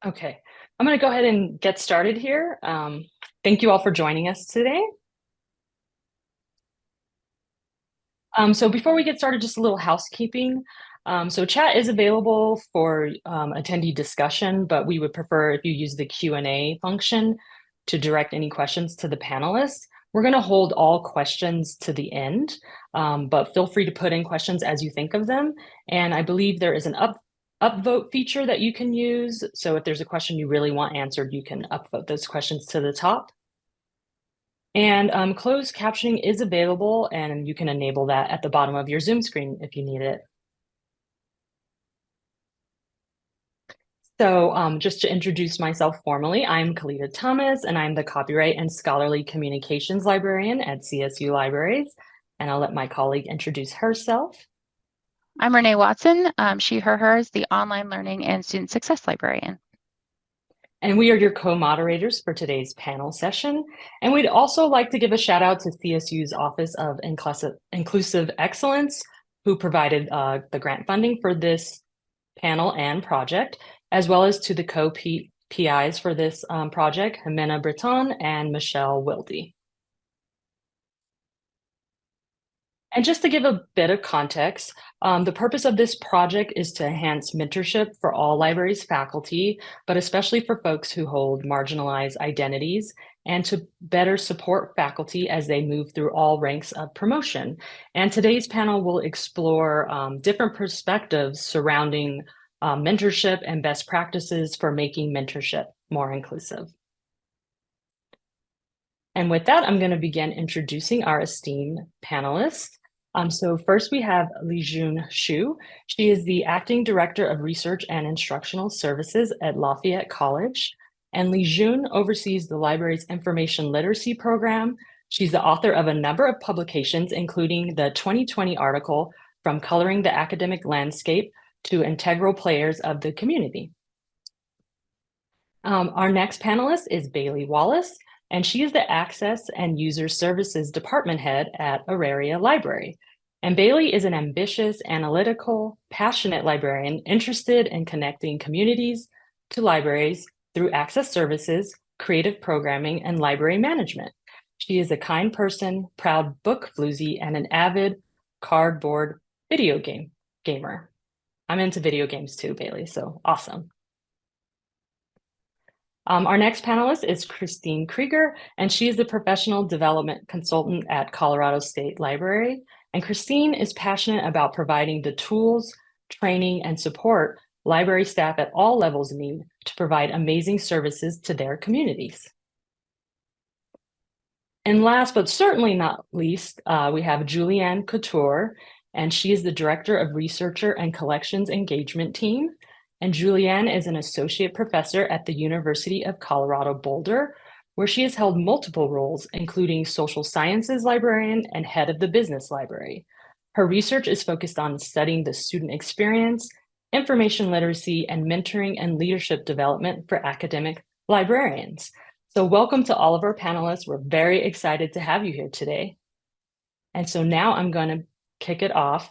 Okay, I'm going to go ahead and get started here. Thank you all for joining us today. So before we get started, just a little housekeeping. So chat is available for attendee discussion, but we would prefer if you use the Q&A function to direct any questions to the panelists. We're going to hold all questions to the end, but feel free to put in questions as you think of them. And I believe there is an upvote feature that you can use. So if there's a question you really want answered, you can upvote those questions to the top. And closed captioning is available, and you can enable that at the bottom of your Zoom screen if you need it. So just to introduce myself formally, I'm Kalita Thomas, and I'm the Copyright and Scholarly Communications Librarian at CSU Libraries. And I'll let my colleague introduce herself. I'm Renee Watson, she, her, hers, the Online Learning and Student Success Librarian. And we are your co-moderators for today's panel session. And we'd also like to give a shout out to CSU's Office of Inclusive Excellence, who provided the grant funding for this panel and project, as well as to the co-PIs for this project, Jimena Breton and Michelle Wilde. And just to give a bit of context, the purpose of this project is to enhance mentorship for all libraries faculty, but especially for folks who hold marginalized identities, and to better support faculty as they move through all ranks of promotion. And today's panel will explore different perspectives surrounding mentorship and best practices for making mentorship more inclusive. And with that, I'm going to begin introducing our esteemed panelists. So first we have Lijuan Xu. She is the Acting Director of Research and Instructional Services at Lafayette College. And Lijuan oversees the library's information literacy program. She's the author of a number of publications, including the 2020 article, From Coloring the Academic Landscape to Integral Players of the Community. Our next panelist is Bailey Wallace, and she is the Access and User Services Department Head at Auraria Library. And Bailey is an ambitious, analytical, passionate librarian interested in connecting communities to libraries through access services, creative programming, and library management. She is a kind person, proud book floozy, and an avid cardboard video gamer. I'm into video games too, Bailey, so awesome. Our next panelist is Christine Kreger, and she is the professional development consultant at Colorado State Library. And Christine is passionate about providing the tools, training, and support library staff at all levels need to provide amazing services to their communities. And last but certainly not least, we have Juliann Couture, and she is the Director of Researcher and Collections Engagement Team. And Juliann is an associate professor at the University of Colorado Boulder, where she has held multiple roles, including social sciences librarian and head of the business library. Her research is focused on studying the student experience, information literacy, and mentoring and leadership development for academic librarians. So welcome to all of our panelists. We're very excited to have you here today. And so now I'm going to kick it off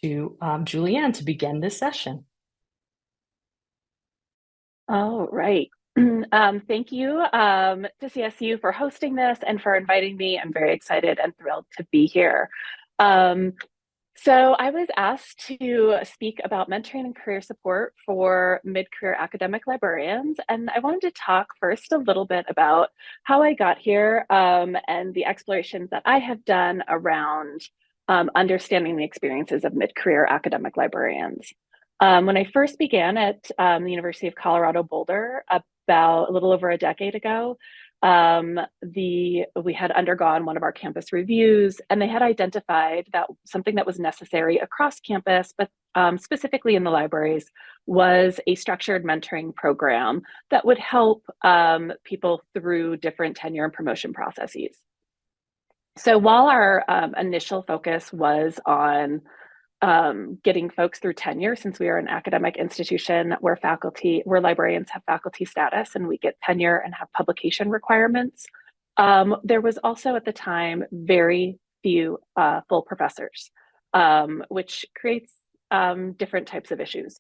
to Juliann to begin this session. All right. Thank you to CSU for hosting this and for inviting me. I'm very excited and thrilled to be here. So I was asked to speak about mentoring and career support for mid-career academic librarians. And I wanted to talk first a little bit about how I got here and the explorations that I have done around understanding the experiences of mid-career academic librarians. When I first began at the University of Colorado Boulder about a little over a decade ago, we had undergone one of our campus reviews, and they had identified that something that was necessary across campus, but specifically in the libraries, was a structured mentoring program that would help people through different tenure and promotion processes. So while our initial focus was on getting folks through tenure, since we are an academic institution where librarians have faculty status and we get tenure and have publication requirements, there was also at the time very few full professors, which creates different types of issues.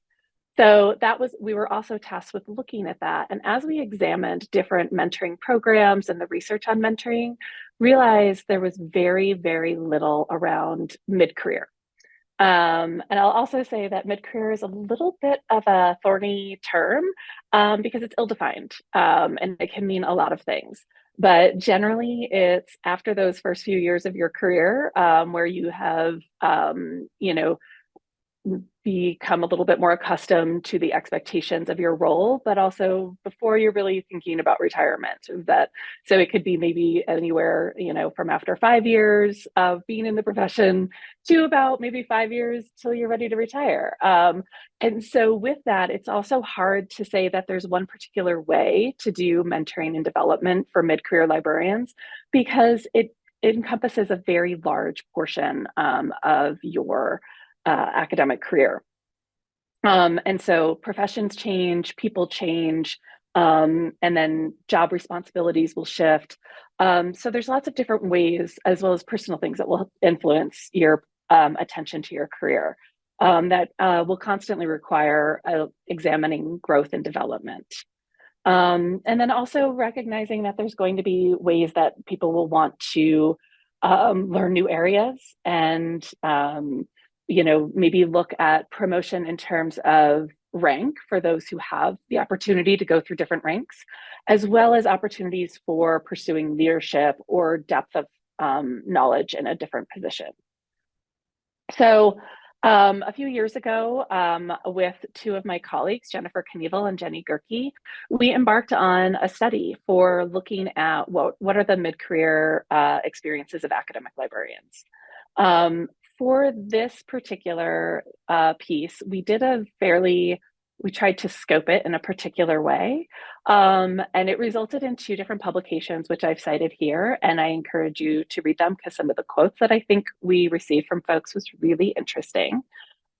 So we were also tasked with looking at that. And as we examined different mentoring programs and the research on mentoring, realized there was very, very little around mid-career. And I'll also say that mid-career is a little bit of a thorny term because it's ill-defined and it can mean a lot of things. But generally, it's after those first few years of your career where you have, become a little bit more accustomed to the expectations of your role, but also before you're really thinking about retirement. So it could be maybe anywhere, from after 5 years of being in the profession to about maybe 5 years till you're ready to retire. And so with that, it's also hard to say that there's one particular way to do mentoring and development for mid-career librarians, because it encompasses a very large portion of your academic career. And so professions change, people change, and then job responsibilities will shift. So there's lots of different ways, as well as personal things that will influence your attention to your career that will constantly require examining growth and development. And then also recognizing that there's going to be ways that people will want to learn new areas and maybe look at promotion in terms of rank for those who have the opportunity to go through different ranks, as well as opportunities for pursuing leadership or depth of knowledge in a different position. So a few years ago, with two of my colleagues, Jennifer Knievel and Jenny Gerke, we embarked on a study for looking at what are the mid-career experiences of academic librarians. For this particular piece, we tried to scope it in a particular way, and it resulted in 2 different publications, which I've cited here, and I encourage you to read them because some of the quotes that I think we received from folks was really interesting.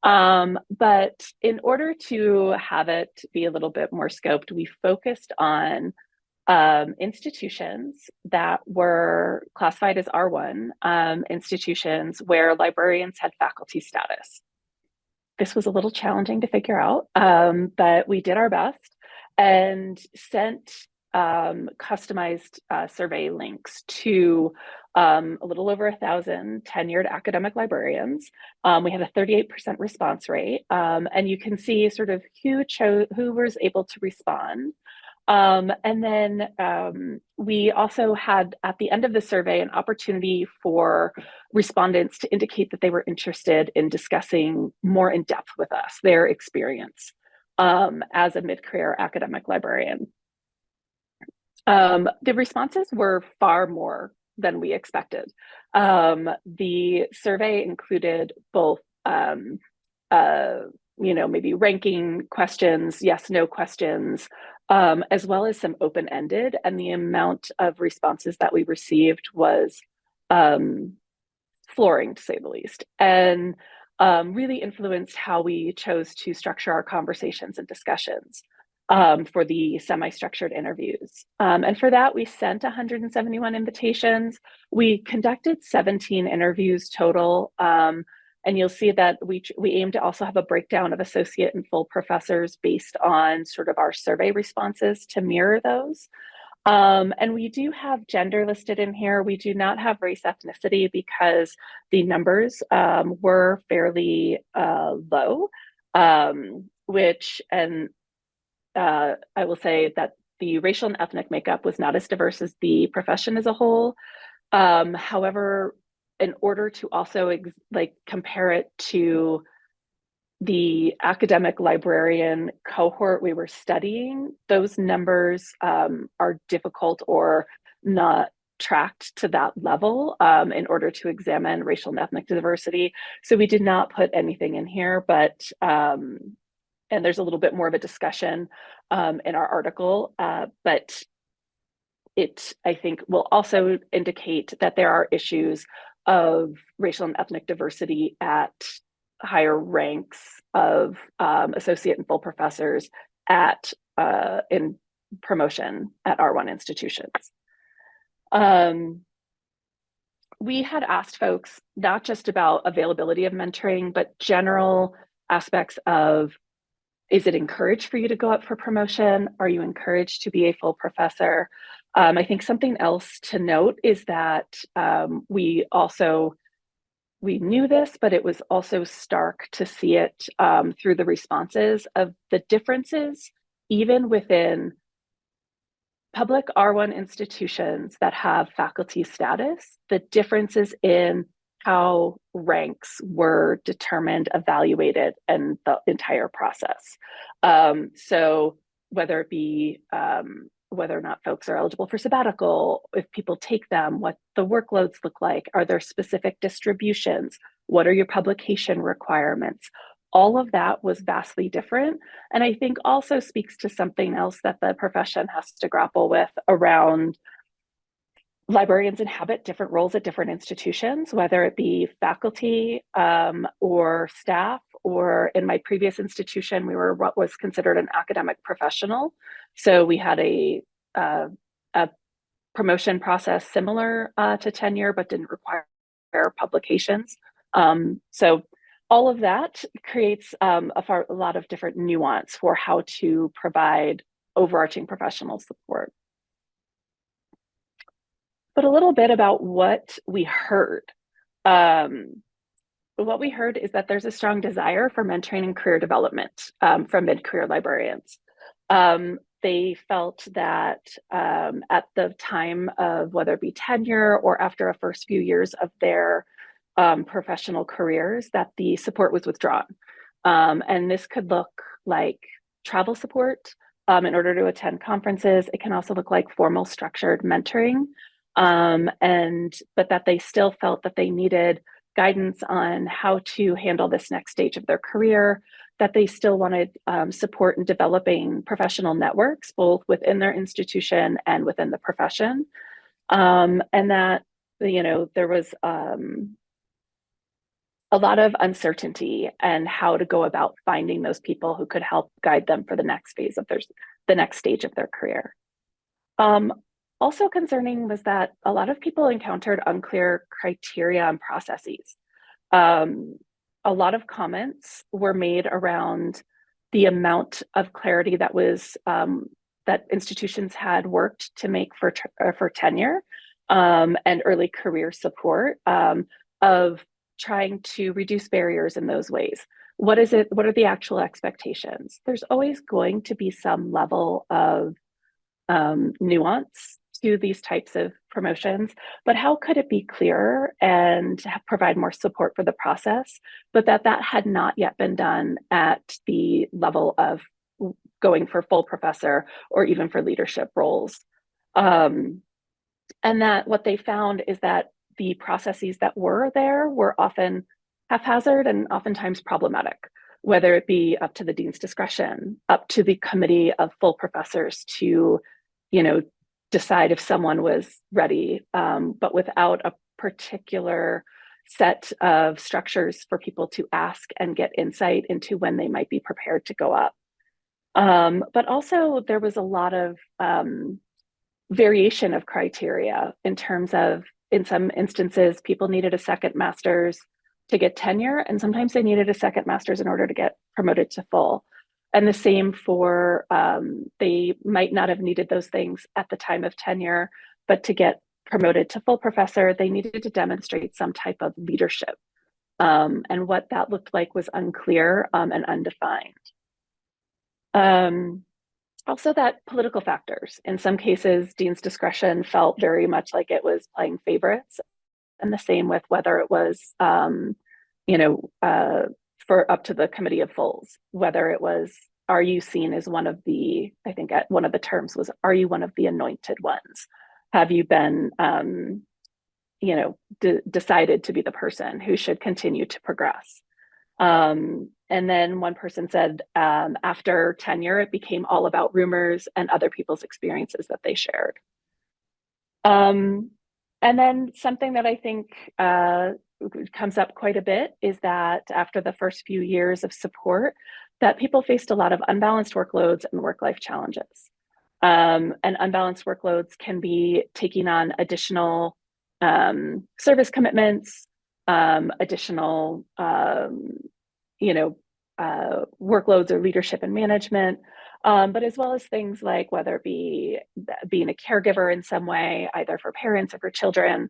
But in order to have it be a little bit more scoped, we focused on institutions that were classified as R1 institutions where librarians had faculty status. This was a little challenging to figure out, but we did our best and sent customized survey links to a little over 1,000 tenured academic librarians. We had a 38% response rate, and you can see sort of who was able to respond. And then we also had, at the end of the survey, an opportunity for respondents to indicate that they were interested in discussing more in depth with us their experience as a mid-career academic librarian. The responses were far more than we expected. The survey included both maybe ranking questions, yes, no questions, as well as some open-ended, and the amount of responses that we received was flooring, to say the least, and really influenced how we chose to structure our conversations and discussions for the semi-structured interviews. And for that, we sent 171 invitations. We conducted 17 interviews total. And you'll see that we aim to also have a breakdown of associate and full professors based on sort of our survey responses to mirror those. And we do have gender listed in here. We do not have race ethnicity because the numbers were fairly low, I will say that the racial and ethnic makeup was not as diverse as the profession as a whole. However, in order to also compare it to the academic librarian cohort we were studying, those numbers are difficult or not tracked to that level in order to examine racial and ethnic diversity. So we did not put anything in here, but and there's a little bit more of a discussion in our article, but it, I think, will also indicate that there are issues of racial and ethnic diversity at higher ranks of associate and full professors in promotion at R1 institutions. We had asked folks not just about availability of mentoring, but general aspects of Is it encouraged for you to go up for promotion? Are you encouraged to be a full professor? I think something else to note is that we knew this, but it was also stark to see it through the responses of the differences, even within public R1 institutions that have faculty status, the differences in how ranks were determined, evaluated, and the entire process. So whether it be whether or not folks are eligible for sabbatical, if people take them, what the workloads look like, are there specific distributions, what are your publication requirements? All of that was vastly different. And I think also speaks to something else that the profession has to grapple with around librarians inhabit different roles at different institutions, whether it be faculty or staff, or in my previous institution, we were what was considered an academic professional. So we had a promotion process similar to tenure, but didn't require publications. So all of that creates a lot of different nuance for how to provide overarching professional support. But a little bit about what we heard. What we heard is that there's a strong desire for mentoring and career development from mid-career librarians. They felt that at the time of whether it be tenure or after a first few years of their professional careers, that the support was withdrawn. And this could look like travel support in order to attend conferences. It can also look like formal structured mentoring. But that they still felt that they needed guidance on how to handle this next stage of their career, that they still wanted support in developing professional networks, both within their institution and within the profession. And that, there was a lot of uncertainty and how to go about finding those people who could help guide them for the next phase of the next stage of their career. Also concerning was that a lot of people encountered unclear criteria and processes. A lot of comments were made around the amount of clarity that was that institutions had worked to make for tenure and early career support of trying to reduce barriers in those ways. What is it? What are the actual expectations? There's always going to be some level of nuance to these types of promotions, but how could it be clearer and provide more support for the process, but that had not yet been done at the level of going for full professor or even for leadership roles. And that what they found is that the processes that were there were often haphazard and oftentimes problematic, whether it be up to the dean's discretion, up to the committee of full professors to, decide if someone was ready, but without a particular set of structures for people to ask and get insight into when they might be prepared to go up. But also there was a lot of variation of criteria in terms of, in some instances, people needed a second master's to get tenure, and sometimes they needed a second master's in order to get promoted to full. And the same for, they might not have needed those things at the time of tenure, but to get promoted to full professor, they needed to demonstrate some type of leadership. And what that looked like was unclear and undefined. Also that political factors. In some cases, dean's discretion felt very much like it was playing favorites. And the same with whether it was, for up to the committee of fulls, whether it was, are you seen as one of the, I think one of the terms was, are you one of the anointed ones? Have you been, decided to be the person who should continue to progress? And then one person said, after tenure, it became all about rumors and other people's experiences that they shared. And then something that I think comes up quite a bit is that after the first few years of support, that people faced a lot of unbalanced workloads and work-life challenges. And unbalanced workloads can be taking on additional service commitments, additional, workloads or leadership and management, but as well as things like whether it be being a caregiver in some way, either for parents or for children,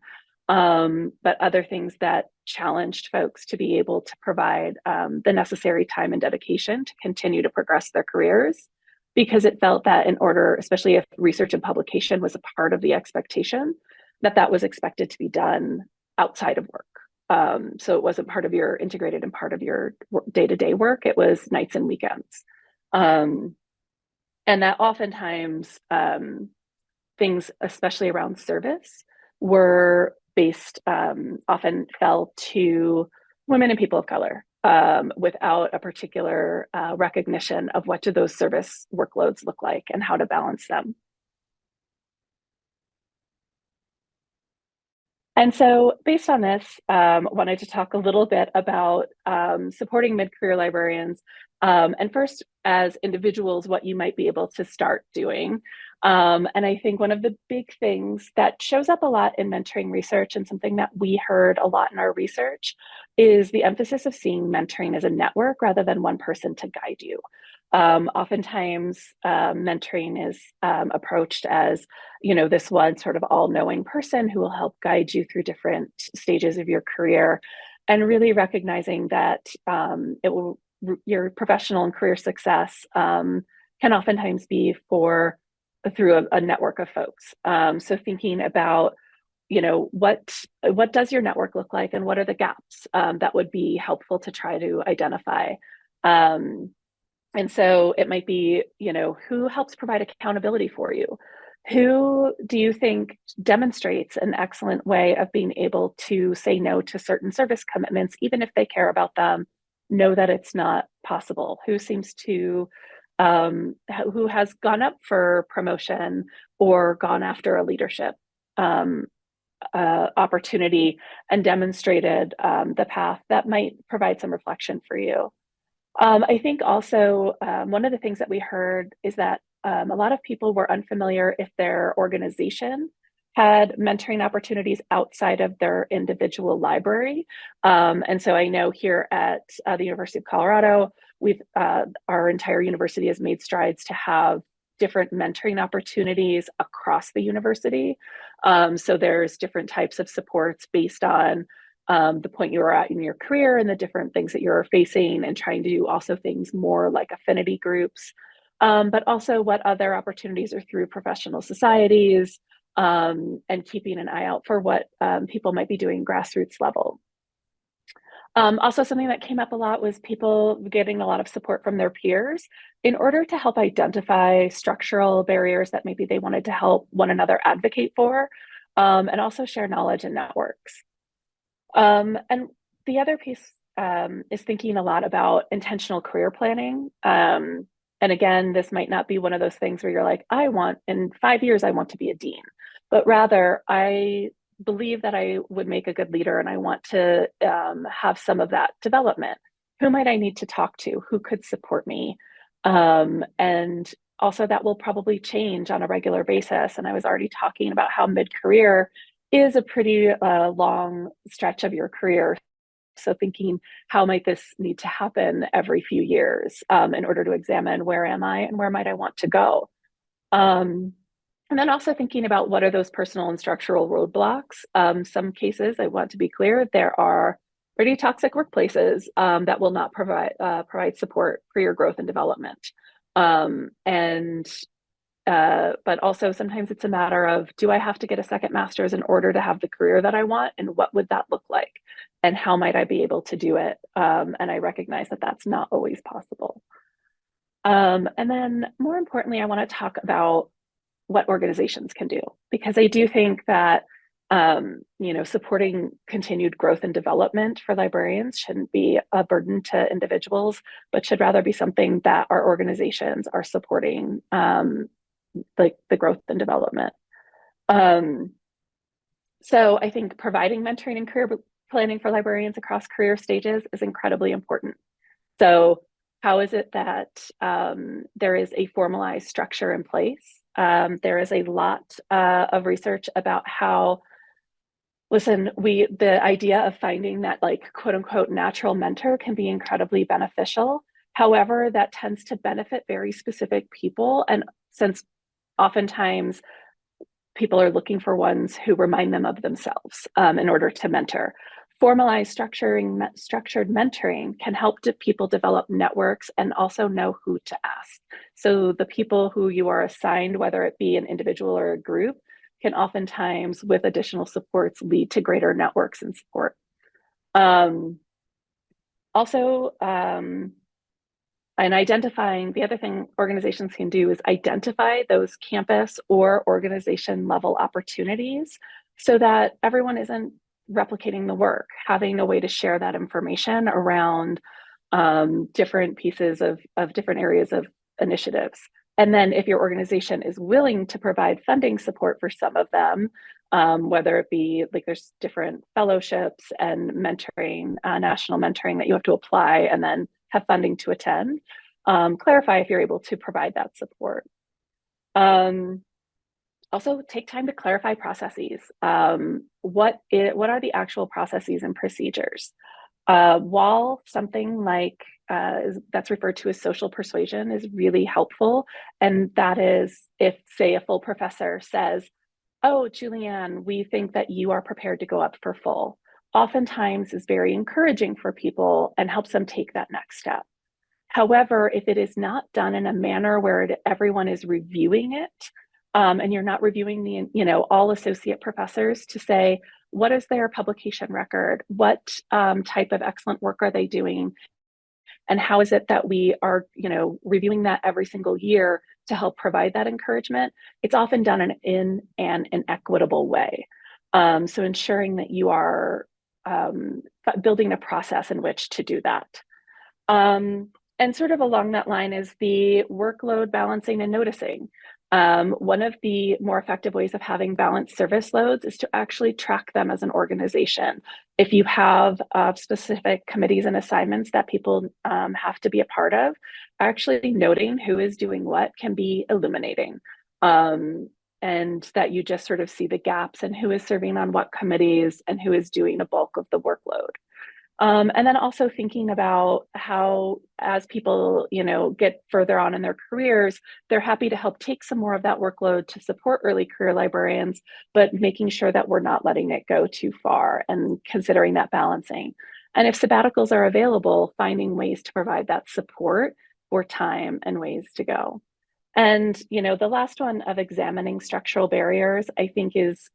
but other things that challenged folks to be able to provide the necessary time and dedication to continue to progress their careers, because it felt that in order, especially if research and publication was a part of the expectation, that was expected to be done outside of work. So it wasn't part of your integrated and part of your day-to-day work. It was nights and weekends. And that oftentimes things, especially around service, were based, often fell to women and people of color without a particular recognition of what do those service workloads look like and how to balance them. And so based on this, wanted to talk a little bit about supporting mid-career librarians, and first as individuals, what you might be able to start doing. And I think one of the big things that shows up a lot in mentoring research, and something that we heard a lot in our research, is the emphasis of seeing mentoring as a network rather than one person to guide you. Oftentimes, mentoring is approached as, this one sort of all-knowing person who will help guide you through different stages of your career, and really recognizing that your professional and career success can oftentimes be through a network of folks. So thinking about, what does your network look like, and what are the gaps that would be helpful to try to identify. And so it might be, who helps provide accountability for you? Who do you think demonstrates an excellent way of being able to say no to certain service commitments, even if they care about them, know that it's not possible? Who seems to, who has gone up for promotion or gone after a leadership opportunity and demonstrated the path that might provide some reflection for you? I think also one of the things that we heard is that a lot of people were unfamiliar if their organization had mentoring opportunities outside of their individual library. And so I know here at the University of Colorado, our entire university has made strides to have different mentoring opportunities across the university. So there's different types of supports based on the point you are at in your career and the different things that you're facing, and trying to do also things more like affinity groups, but also what other opportunities are through professional societies, and keeping an eye out for what people might be doing grassroots level. Also, something that came up a lot was people getting a lot of support from their peers in order to help identify structural barriers that maybe they wanted to help one another advocate for, and also share knowledge and networks. And the other piece is thinking a lot about intentional career planning. And again, this might not be one of those things where you're like, in 5 years, I want to be a dean, but rather I believe that I would make a good leader and I want to have some of that development. Who might I need to talk to? Who could support me? And also that will probably change on a regular basis. And I was already talking about how mid-career is a pretty long stretch of your career. So thinking, how might this need to happen every few years in order to examine where am I and where might I want to go? And then also thinking about what are those personal and structural roadblocks. Some cases, I want to be clear, there are pretty toxic workplaces that will not provide support for your growth and development. But also sometimes it's a matter of, do I have to get a second master's in order to have the career that I want? And what would that look like? And how might I be able to do it? And I recognize that that's not always possible. And then more importantly, I want to talk about what organizations can do, because I do think that supporting continued growth and development for librarians shouldn't be a burden to individuals, but should rather be something that our organizations are supporting, like the growth and development. So I think providing mentoring and career planning for librarians across career stages is incredibly important. So how is it that there is a formalized structure in place? There is a lot of research about how, the idea of finding that like quote unquote natural mentor can be incredibly beneficial. However, that tends to benefit very specific people. And since oftentimes people are looking for ones who remind them of themselves in order to mentor. Formalized structured mentoring can help people develop networks and also know who to ask. So the people who you are assigned, whether it be an individual or a group, can oftentimes, with additional supports, lead to greater networks and support. And identifying, the other thing organizations can do is identify those campus or organization level opportunities so that everyone isn't replicating the work, having a way to share that information around different pieces of different areas of initiatives. And then if your organization is willing to provide funding support for some of them, whether it be like there's different fellowships and mentoring, national mentoring that you have to apply and then have funding to attend, clarify if you're able to provide that support. Also, take time to clarify processes. What are the actual processes and procedures? While something like that's referred to as social persuasion is really helpful, and that is if, say, a full professor says, "Oh, Juliann, we think that you are prepared to go up for full," oftentimes is very encouraging for people and helps them take that next step. However, if it is not done in a manner where everyone is reviewing it, and you're not reviewing the, all associate professors to say, what is their publication record? What type of excellent work are they doing? And how is it that we are, reviewing that every single year to help provide that encouragement? It's often done in an equitable way. So ensuring that you are building a process in which to do that. And sort of along that line is the workload balancing and noticing. One of the more effective ways of having balanced service loads is to actually track them as an organization. If you have specific committees and assignments that people have to be a part of, actually noting who is doing what can be illuminating. And that you just sort of see the gaps and who is serving on what committees and who is doing a bulk of the workload. And then also thinking about how, as people, get further on in their careers, they're happy to help take some more of that workload to support early career librarians, but making sure that we're not letting it go too far and considering that balancing. And if sabbaticals are available, finding ways to provide that support for time and ways to go. And, the last one of examining structural barriers, I think is,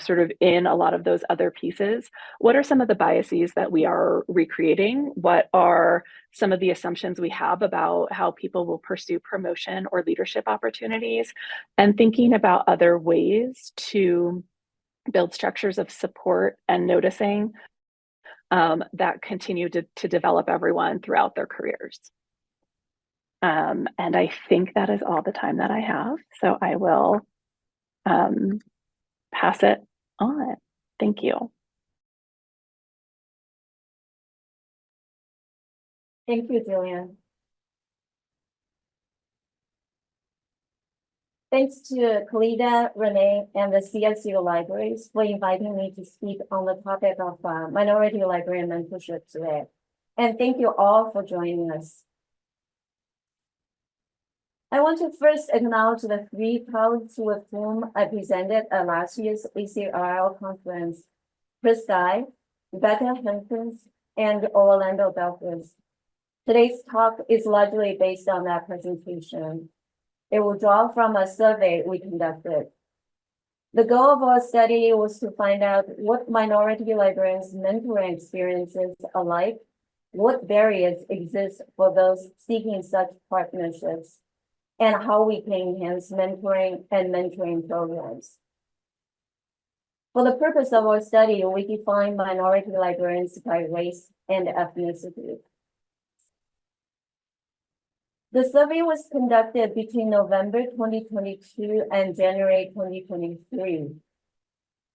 sort of in a lot of those other pieces. What are some of the biases that we are recreating? What are some of the assumptions we have about how people will pursue promotion or leadership opportunities? And thinking about other ways to build structures of support and noticing that continue to develop everyone throughout their careers. And I think that is all the time that I have. So I will pass it on. Thank you. Thank you, Juliann. Thanks to Kalida, Renee, and the CSU Libraries for inviting me to speak on the topic of minority librarian mentorship today. And thank you all for joining us. I want to first acknowledge the three colleagues with whom I presented at last year's ACRL conference: Chris Dye, Rebecca Hempkins, and Orlando Belfers. Today's talk is largely based on that presentation. It will draw from a survey we conducted. The goal of our study was to find out what minority librarians' mentoring experiences are like, what barriers exist for those seeking such partnerships, and how we can enhance mentoring and mentoring programs. For the purpose of our study, we define minority librarians by race and ethnicity. The survey was conducted between November 2022 and January 2023.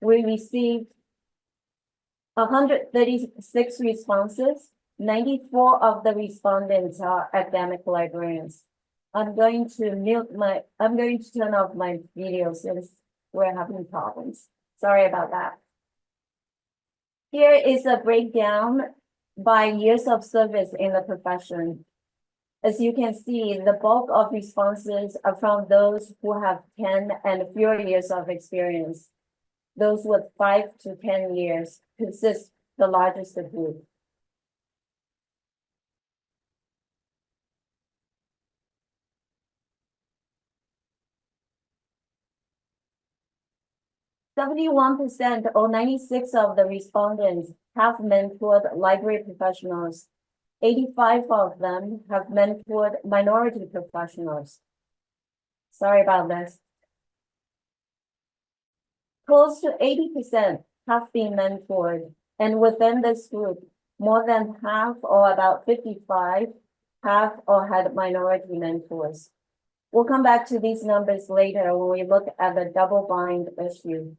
We received 136 responses. 94 of the respondents are academic librarians. I'm going to turn off my video since we're having problems. Sorry about that. Here is a breakdown by years of service in the profession. As you can see, the bulk of responses are from those who have 10 and fewer years of experience. Those with 5 to 10 years consist the largest group. %71% or 96 of the respondents have mentored library professionals. 85 of them have mentored minority professionals. Sorry about this. Close to 80% have been mentored, and within this group, more than half, or about 55, have or had minority mentors. We'll come back to these numbers later when we look at the double-blind issue.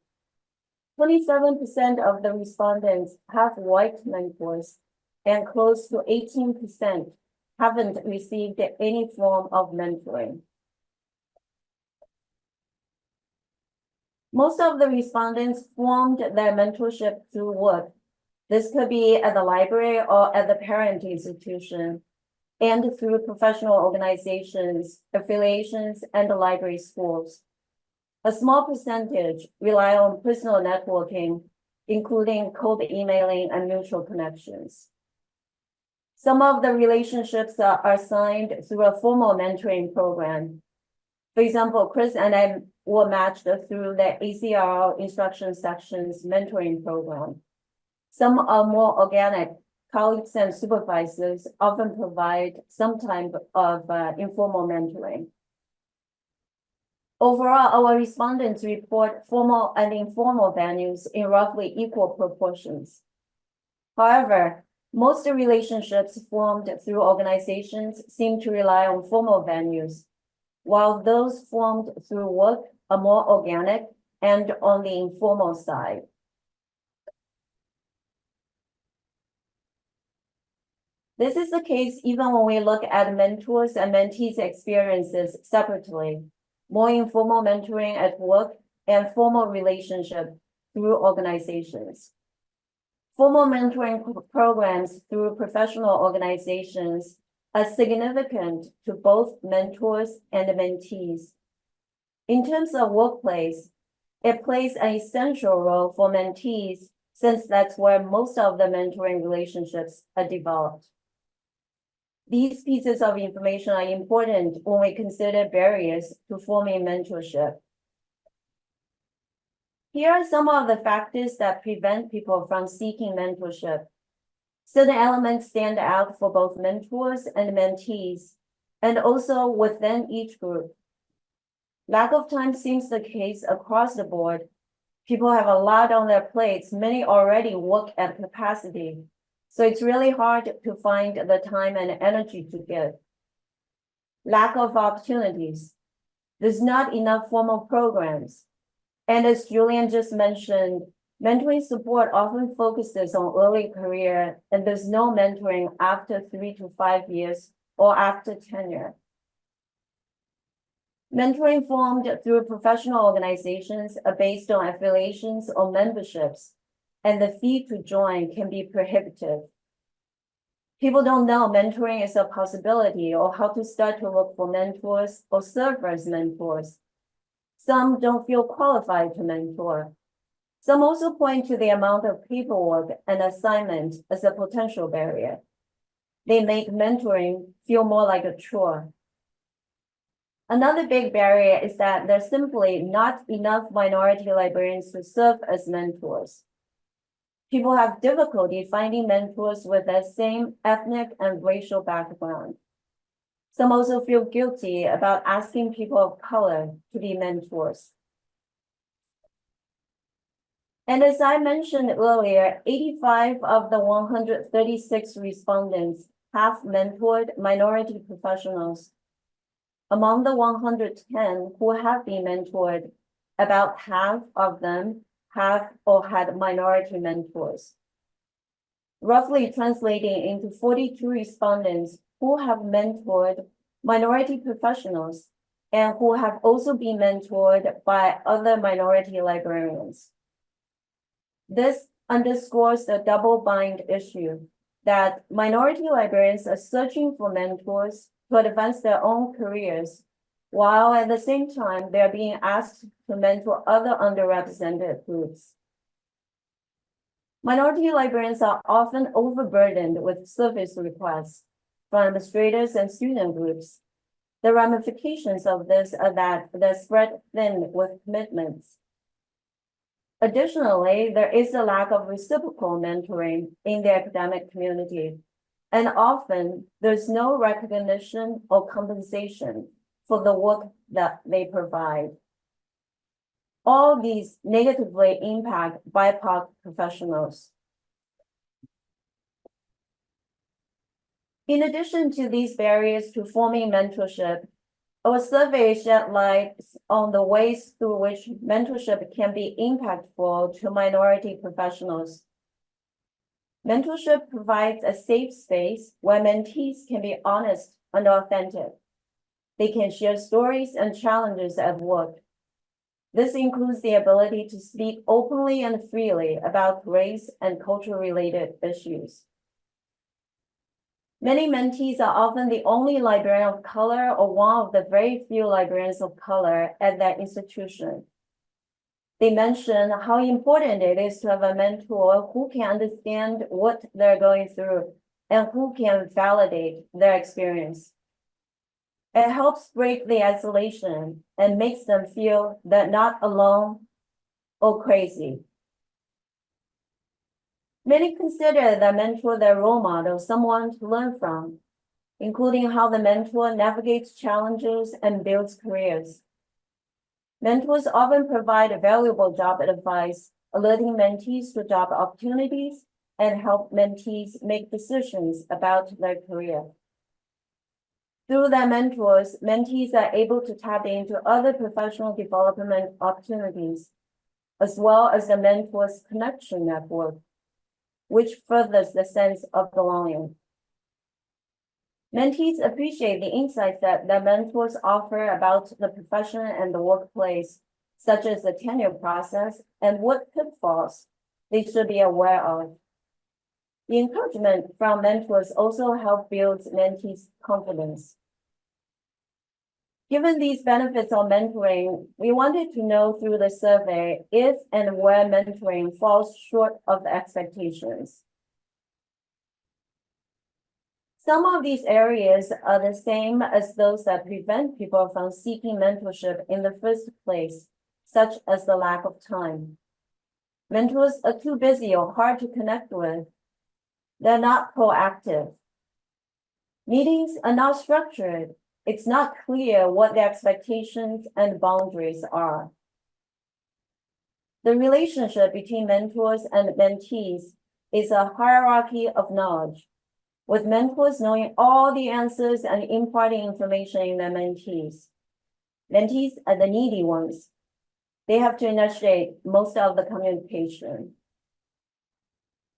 27% of the respondents have white mentors, and close to 18% haven't received any form of mentoring. Most of the respondents formed their mentorship through work. This could be at the library or at the parent institution, and through professional organizations, affiliations, and the library schools. A small percentage rely on personal networking, including cold emailing and mutual connections. Some of the relationships are signed through a formal mentoring program. For example, Chris and I were matched through the ACRL instruction section's mentoring program. Some are more organic. Colleagues and supervisors often provide some type of informal mentoring. Overall, our respondents report formal and informal venues in roughly equal proportions. However, most relationships formed through organizations seem to rely on formal venues, while those formed through work are more organic and on the informal side. This is the case even when we look at mentors and mentees' experiences separately. More informal mentoring at work and formal relationship through organizations. Formal mentoring programs through professional organizations are significant to both mentors and mentees. In terms of workplace, it plays an essential role for mentees since that's where most of the mentoring relationships are developed. These pieces of information are important when we consider barriers to forming mentorship. Here are some of the factors that prevent people from seeking mentorship. Certain elements stand out for both mentors and mentees, and also within each group. Lack of time seems the case across the board. People have a lot on their plates. Many already work at capacity. So it's really hard to find the time and energy to give. Lack of opportunities. There's not enough formal programs. And as Juliann just mentioned, mentoring support often focuses on early career, and there's no mentoring after 3 to 5 years or after tenure. Mentoring formed through professional organizations are based on affiliations or memberships, and the fee to join can be prohibitive. People don't know mentoring is a possibility or how to start to look for mentors or serve as mentors. Some don't feel qualified to mentor. Some also point to the amount of paperwork and assignment as a potential barrier. They make mentoring feel more like a chore. Another big barrier is that there's simply not enough minority librarians to serve as mentors. People have difficulty finding mentors with the same ethnic and racial background. Some also feel guilty about asking people of color to be mentors. And as I mentioned earlier, 85 of the 136 respondents have mentored minority professionals. Among the 110 who have been mentored, about half of them have or had minority mentors, roughly translating into 42 respondents who have mentored minority professionals and who have also been mentored by other minority librarians. This underscores the double-bind issue that minority librarians are searching for mentors to advance their own careers, while at the same time, they're being asked to mentor other underrepresented groups. Minority librarians are often overburdened with service requests from administrators and student groups. The ramifications of this are that they're spread thin with commitments. Additionally, there is a lack of reciprocal mentoring in the academic community, and often there's no recognition or compensation for the work that they provide. All these negatively impact BIPOC professionals. In addition to these barriers to forming mentorship, our survey shed light on the ways through which mentorship can be impactful to minority professionals. Mentorship provides a safe space where mentees can be honest and authentic. They can share stories and challenges at work. This includes the ability to speak openly and freely about race and culture-related issues. Many mentees are often the only librarian of color or one of the very few librarians of color at their institution. They mention how important it is to have a mentor who can understand what they're going through and who can validate their experience. It helps break the isolation and makes them feel they're not alone or crazy. Many consider the mentor their role model, someone to learn from, including how the mentor navigates challenges and builds careers. Mentors often provide valuable job advice, alerting mentees to job opportunities and help mentees make decisions about their career. Through their mentors, mentees are able to tap into other professional development opportunities, as well as the mentor's connection network, which furthers the sense of belonging. Mentees appreciate the insights that their mentors offer about the profession and the workplace, such as the tenure process and what pitfalls they should be aware of. The encouragement from mentors also help build mentees' confidence. Given these benefits of mentoring, we wanted to know through the survey if and where mentoring falls short of the expectations. Some of these areas are the same as those that prevent people from seeking mentorship in the first place, such as the lack of time. Mentors are too busy or hard to connect with. They're not proactive. Meetings are not structured. It's not clear what the expectations and boundaries are. The relationship between mentors and mentees is a hierarchy of knowledge, with mentors knowing all the answers and imparting information in their mentees. Mentees are the needy ones. They have to initiate most of the communication.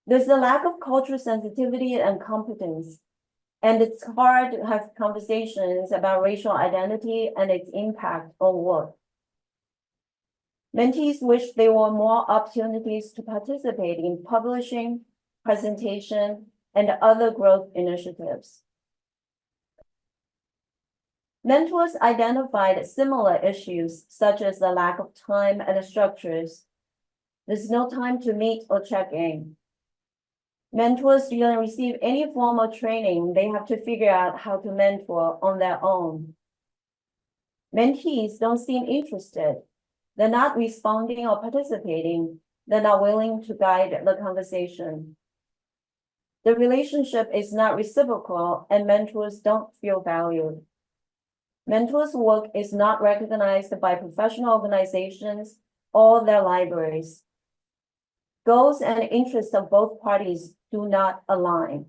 There's a lack of cultural sensitivity and competence, and it's hard to have conversations about racial identity and its impact on work. Mentees wish there were more opportunities to participate in publishing, presentation, and other growth initiatives. Mentors identified similar issues such as the lack of time and structures. There's no time to meet or check in. Mentors don't receive any formal training. They have to figure out how to mentor on their own. Mentees don't seem interested. They're not responding or participating. They're not willing to guide the conversation. The relationship is not reciprocal, and mentors don't feel valued. Mentors' work is not recognized by professional organizations or their libraries. Goals and interests of both parties do not align.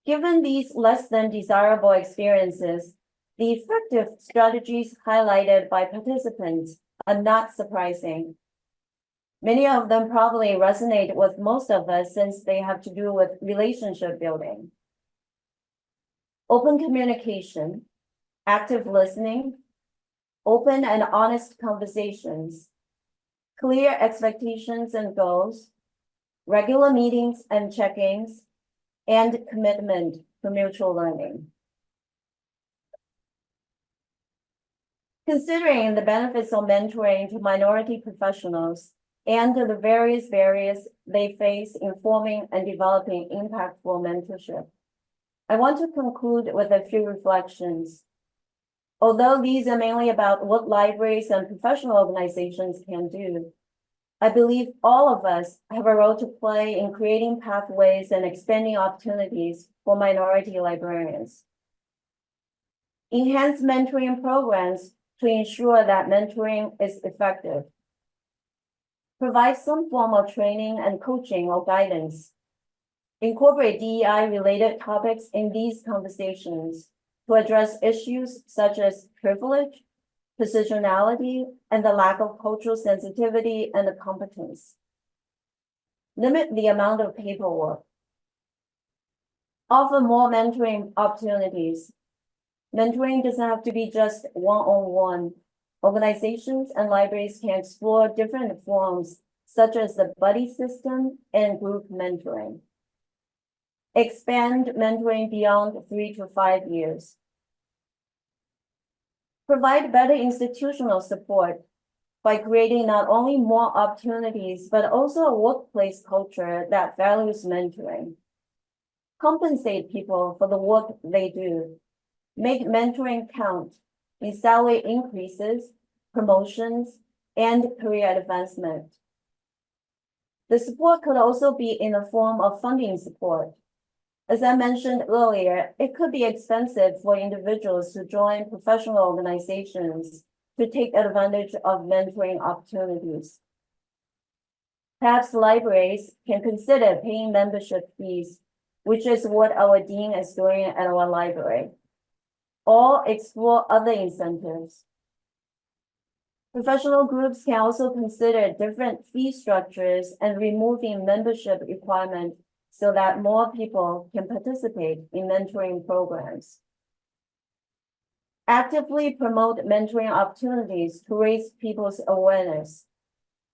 Given these less than desirable experiences, the effective strategies highlighted by participants are not surprising. Many of them probably resonate with most of us since they have to do with relationship building. Open communication, active listening, open and honest conversations, clear expectations and goals, regular meetings and check-ins, and commitment to mutual learning. Considering the benefits of mentoring to minority professionals and the various barriers they face in forming and developing impactful mentorship, I want to conclude with a few reflections. Although these are mainly about what libraries and professional organizations can do, I believe all of us have a role to play in creating pathways and expanding opportunities for minority librarians. Enhance mentoring programs to ensure that mentoring is effective. Provide some form of training and coaching or guidance. Incorporate DEI-related topics in these conversations to address issues such as privilege, positionality, and the lack of cultural sensitivity and competence. Limit the amount of paperwork. Offer more mentoring opportunities. Mentoring doesn't have to be just one-on-one. Organizations and libraries can explore different forms, such as the buddy system and group mentoring. Expand mentoring beyond 3 to 5 years. Provide better institutional support by creating not only more opportunities, but also a workplace culture that values mentoring. Compensate people for the work they do. Make mentoring count in salary increases, promotions, and career advancement. The support could also be in the form of funding support. As I mentioned earlier, it could be expensive for individuals to join professional organizations to take advantage of mentoring opportunities. Perhaps libraries can consider paying membership fees, which is what our dean is doing at our library, or explore other incentives. Professional groups can also consider different fee structures and removing membership requirements so that more people can participate in mentoring programs. Actively promote mentoring opportunities to raise people's awareness.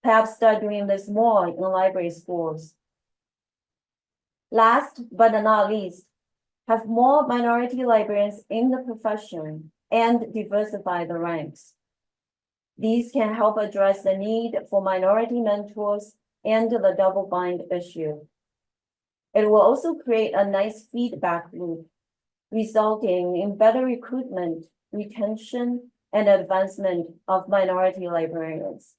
Perhaps start doing this more in library schools. Last but not least, have more minority librarians in the profession and diversify the ranks. These can help address the need for minority mentors and the double bind issue. It will also create a nice feedback loop, resulting in better recruitment, retention, and advancement of minority librarians.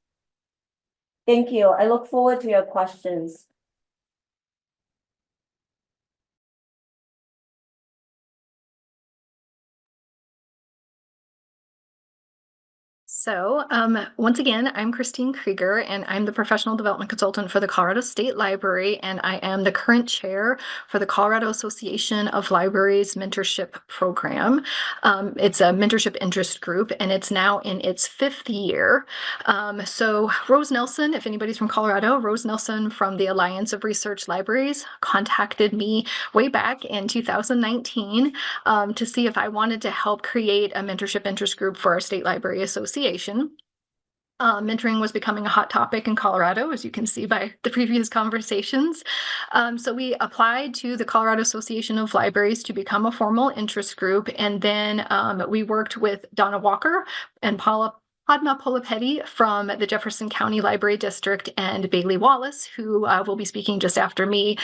Thank you. I look forward to your questions. So once again, I'm Christine Kreger, and I'm the professional development consultant for the Colorado State Library, and I am the current chair for the Colorado Association of Libraries Mentorship Program. It's a mentorship interest group, and it's now in its 5th year. So Rose Nelson, if anybody's from Colorado, Rose Nelson from the Alliance of Research Libraries contacted me way back in 2019 to see if I wanted to help create a mentorship interest group for our State Library Association. Mentoring was becoming a hot topic in Colorado, as you can see by the previous conversations. So we applied to the Colorado Association of Libraries to become a formal interest group, and then we worked with Donna Walker and Padma Polipeti from the Jefferson County Library District, and Bailey Wallace, who will be speaking just after me,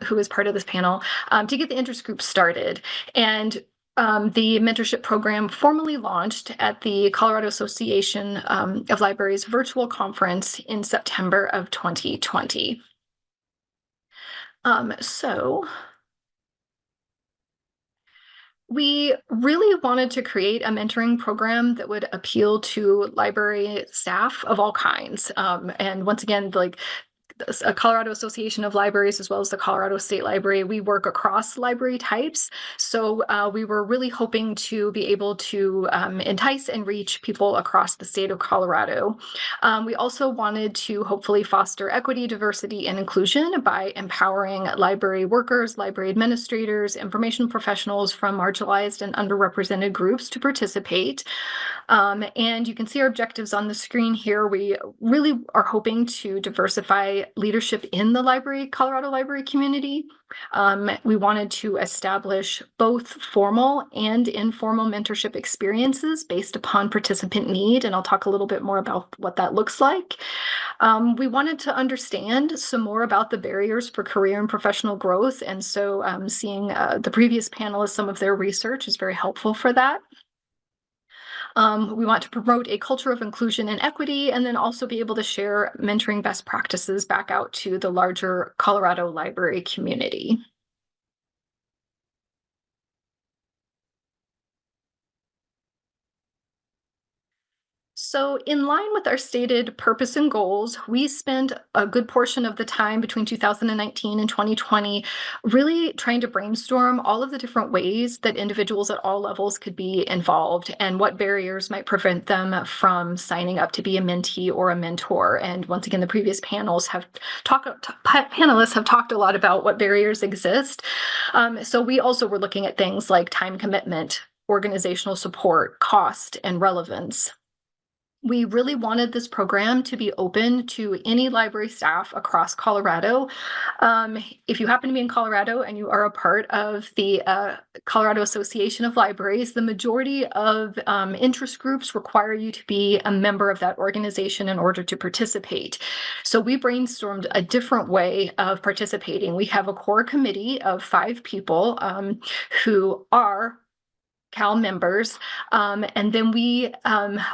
who is part of this panel, to get the interest group started. And the mentorship program formally launched at the Colorado Association of Libraries virtual conference in September of 2020. So we really wanted to create a mentoring program that would appeal to library staff of all kinds. And once again, like a Colorado Association of Libraries, as well as the Colorado State Library, we work across library types. So we were really hoping to be able to entice and reach people across the state of Colorado. We also wanted to hopefully foster equity, diversity, and inclusion by empowering library workers, library administrators, information professionals from marginalized and underrepresented groups to participate. And you can see our objectives on the screen here. We really are hoping to diversify leadership in the Colorado library community. We wanted to establish both formal and informal mentorship experiences based upon participant need, and I'll talk a little bit more about what that looks like. We wanted to understand some more about the barriers for career and professional growth, and so seeing the previous panelists, some of their research is very helpful for that. We want to promote a culture of inclusion and equity, and then also be able to share mentoring best practices back out to the larger Colorado library community. So in line with our stated purpose and goals, we spent a good portion of the time between 2019 and 2020 really trying to brainstorm all of the different ways that individuals at all levels could be involved and what barriers might prevent them from signing up to be a mentee or a mentor. And once again, the previous panelists have talked a lot about what barriers exist. So we also were looking at things like time commitment, organizational support, cost, and relevance. We really wanted this program to be open to any library staff across Colorado. If you happen to be in Colorado and you are a part of the Colorado Association of Libraries, the majority of interest groups require you to be a member of that organization in order to participate. So we brainstormed a different way of participating. We have a core committee of 5 people who are Cal members, and then we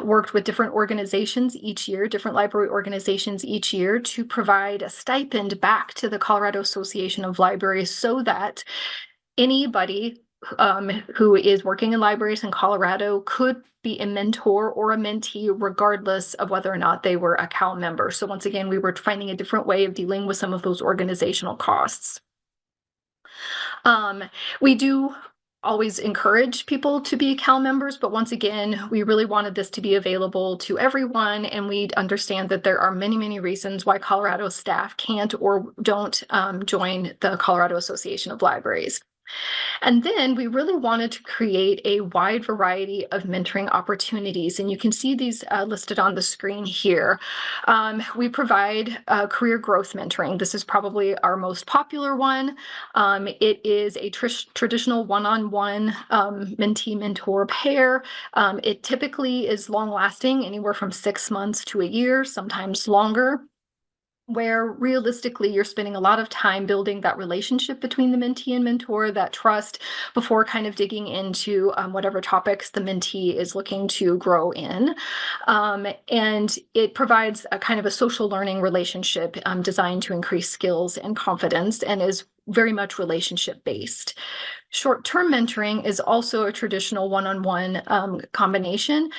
worked with different organizations each year, different library organizations each year, to provide a stipend back to the Colorado Association of Libraries so that anybody who is working in libraries in Colorado could be a mentor or a mentee regardless of whether or not they were a Cal member. So once again, we were finding a different way of dealing with some of those organizational costs. We do always encourage people to be Cal members, but once again, we really wanted this to be available to everyone, and we understand that there are many, many reasons why Colorado staff can't or don't join the Colorado Association of Libraries. And then we really wanted to create a wide variety of mentoring opportunities, and you can see these listed on the screen here. We provide career growth mentoring. This is probably our most popular one. It is a traditional one-on-one mentee-mentor pair. It typically is long-lasting, anywhere from 6 months to a year, sometimes longer, where realistically you're spending a lot of time building that relationship between the mentee and mentor, that trust, before kind of digging into whatever topics the mentee is looking to grow in. And it provides a kind of a social learning relationship designed to increase skills and confidence, and is very much relationship based. Short-term mentoring is also a traditional one-on-one combination,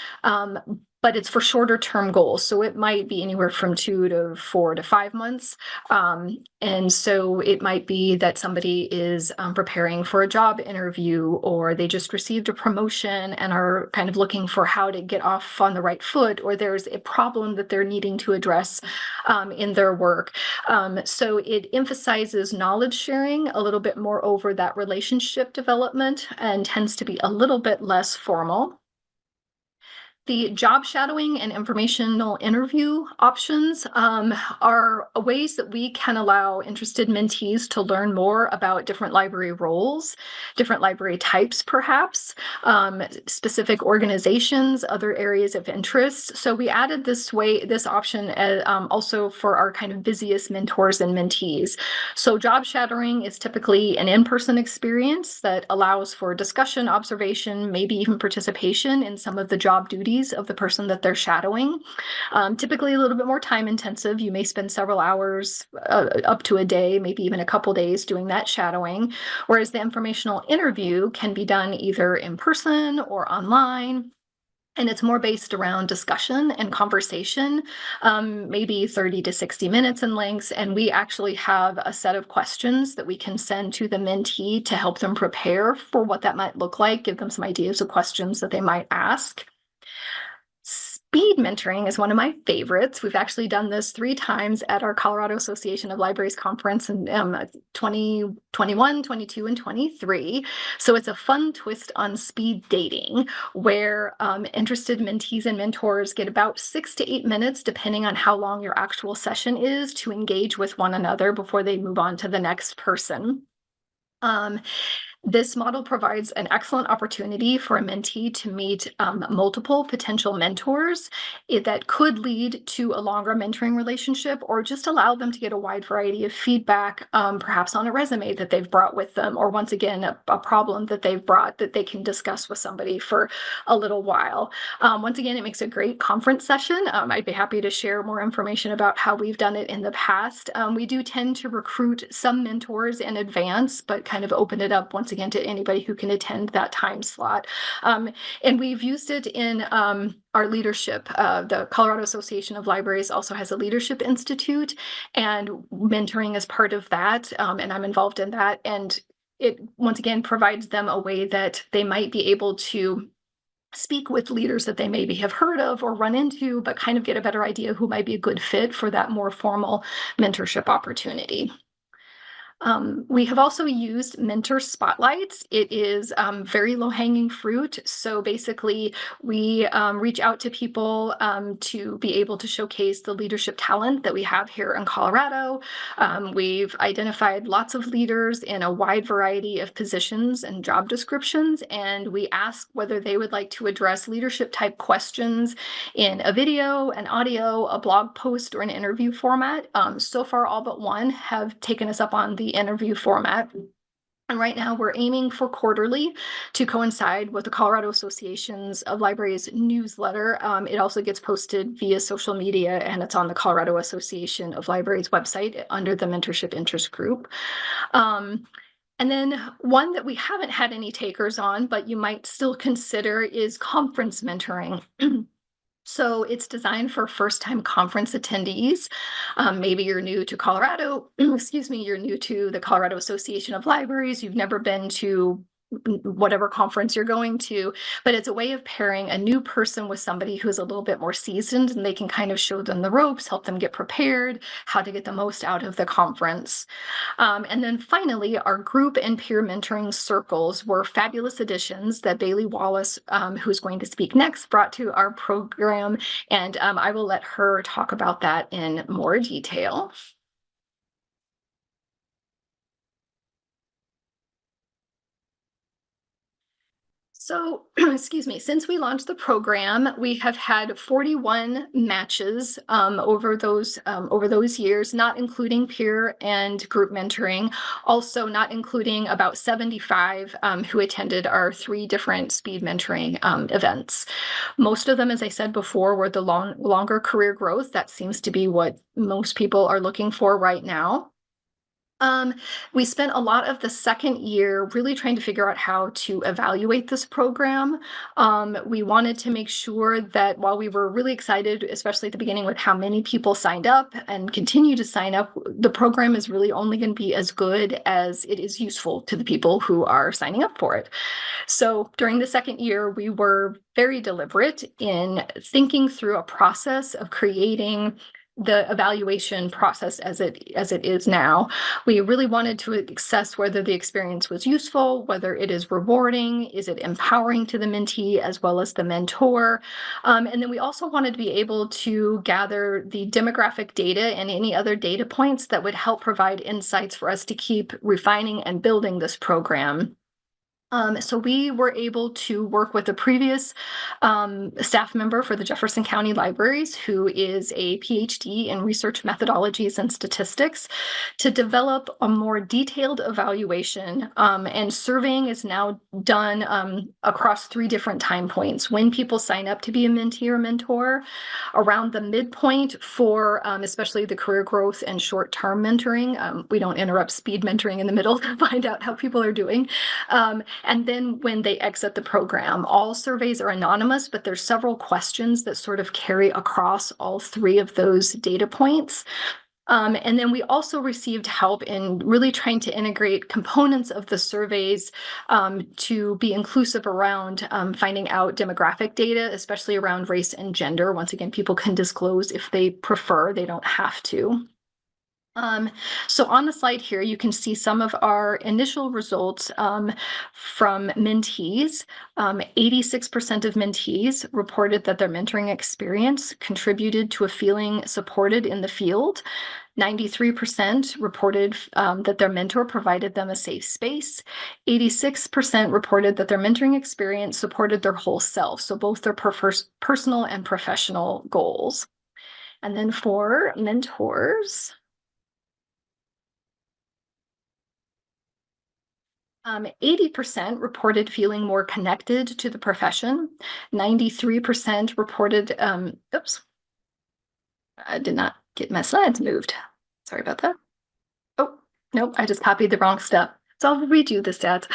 but it's for shorter term goals. So it might be anywhere from 2 to 4 to 5 months. And so it might be that somebody is preparing for a job interview, or they just received a promotion and are kind of looking for how to get off on the right foot, or there's a problem that they're needing to address in their work. So it emphasizes knowledge sharing a little bit more over that relationship development, and tends to be a little bit less formal. The job shadowing and informational interview options are ways that we can allow interested mentees to learn more about different library roles, different library types, perhaps, specific organizations, other areas of interest. So we added this option also for our kind of busiest mentors and mentees. So job shadowing is typically an in-person experience that allows for discussion, observation, maybe even participation in some of the job duties of the person that they're shadowing. Typically a little bit more time intensive. You may spend several hours, up to a day, maybe even a couple days doing that shadowing, whereas the informational interview can be done either in person or online. And it's more based around discussion and conversation, maybe 30 to 60 minutes in length. And we actually have a set of questions that we can send to the mentee to help them prepare for what that might look like, give them some ideas of questions that they might ask. speed mentoring is one of my favorites. We've actually done this 3 times at our Colorado Association of Libraries conference in 2021, 22, and 23. So it's a fun twist on speed dating where interested mentees and mentors get about 6 to 8 minutes, depending on how long your actual session is, to engage with one another before they move on to the next person. This model provides an excellent opportunity for a mentee to meet multiple potential mentors that could lead to a longer mentoring relationship, or just allow them to get a wide variety of feedback, perhaps on a resume that they've brought with them, or once again, a problem that they've brought that they can discuss with somebody for a little while. Once again, it makes a great conference session. I'd be happy to share more information about how we've done it in the past. We do tend to recruit some mentors in advance, but kind of open it up once again to anybody who can attend that time slot. And we've used it in our leadership. The Colorado Association of Libraries also has a leadership institute, and mentoring is part of that. And I'm involved in that. And it once again provides them a way that they might be able to speak with leaders that they maybe have heard of or run into, but kind of get a better idea who might be a good fit for that more formal mentorship opportunity. We have also used mentor spotlights. It is very low-hanging fruit. So basically, we reach out to people to be able to showcase the leadership talent that we have here in Colorado. We've identified lots of leaders in a wide variety of positions and job descriptions, and we ask whether they would like to address leadership type questions in a video, an audio, a blog post, or an interview format. So far, all but one have taken us up on the interview format. And right now we're aiming for quarterly to coincide with the Colorado Associations of Libraries newsletter. It also gets posted via social media, and it's on the Colorado Association of Libraries website under the Mentorship Interest Group. And then one that we haven't had any takers on, but you might still consider, is conference mentoring. So it's designed for first-time conference attendees. Maybe you're new to Colorado, excuse me, you're new to the Colorado Association of Libraries, you've never been to whatever conference you're going to, but it's a way of pairing a new person with somebody who's a little bit more seasoned, and they can kind of show them the ropes, help them get prepared, how to get the most out of the conference. And then finally, our group and peer mentoring circles were fabulous additions that Bailey Wallace, who's going to speak next, brought to our program, and I will let her talk about that in more detail. So, excuse me, since we launched the program, we have had 41 matches over those years, not including peer and group mentoring, also not including about 75 who attended our 3 different speed mentoring events. Most of them, as I said before, were the longer career growth. That seems to be what most people are looking for right now. We spent a lot of the second year really trying to figure out how to evaluate this program. We wanted to make sure that while we were really excited, especially at the beginning, with how many people signed up and continue to sign up, the program is really only going to be as good as it is useful to the people who are signing up for it. So during the second year, we were very deliberate in thinking through a process of creating the evaluation process as it is now. We really wanted to assess whether the experience was useful, whether it is rewarding, is it empowering to the mentee as well as the mentor. And then we also wanted to be able to gather the demographic data and any other data points that would help provide insights for us to keep refining and building this program. So we were able to work with a previous staff member for the Jefferson County Libraries, who is a PhD in research methodologies and statistics, to develop a more detailed evaluation. And surveying is now done across 3 different time points: when people sign up to be a mentee or mentor, around the midpoint for especially the career growth and short-term mentoring. We don't interrupt speed mentoring in the middle to find out how people are doing. And then when they exit the program. All surveys are anonymous, but there's several questions that sort of carry across all 3 of those data points. And then we also received help in really trying to integrate components of the surveys to be inclusive around finding out demographic data, especially around race and gender. Once again, people can disclose if they prefer, they don't have to. So on the slide here, you can see some of our initial results from mentees. 86% of mentees reported that their mentoring experience contributed to a feeling supported in the field. 93% reported that their mentor provided them a safe space. 86% reported that their mentoring experience supported their whole self, so both their personal and professional goals. And then for mentors, 80% reported feeling more connected to the profession. 93% reported, oops, I did not get my slides moved. Sorry about that. Oh, nope, I just copied the wrong step. So I'll redo the stats.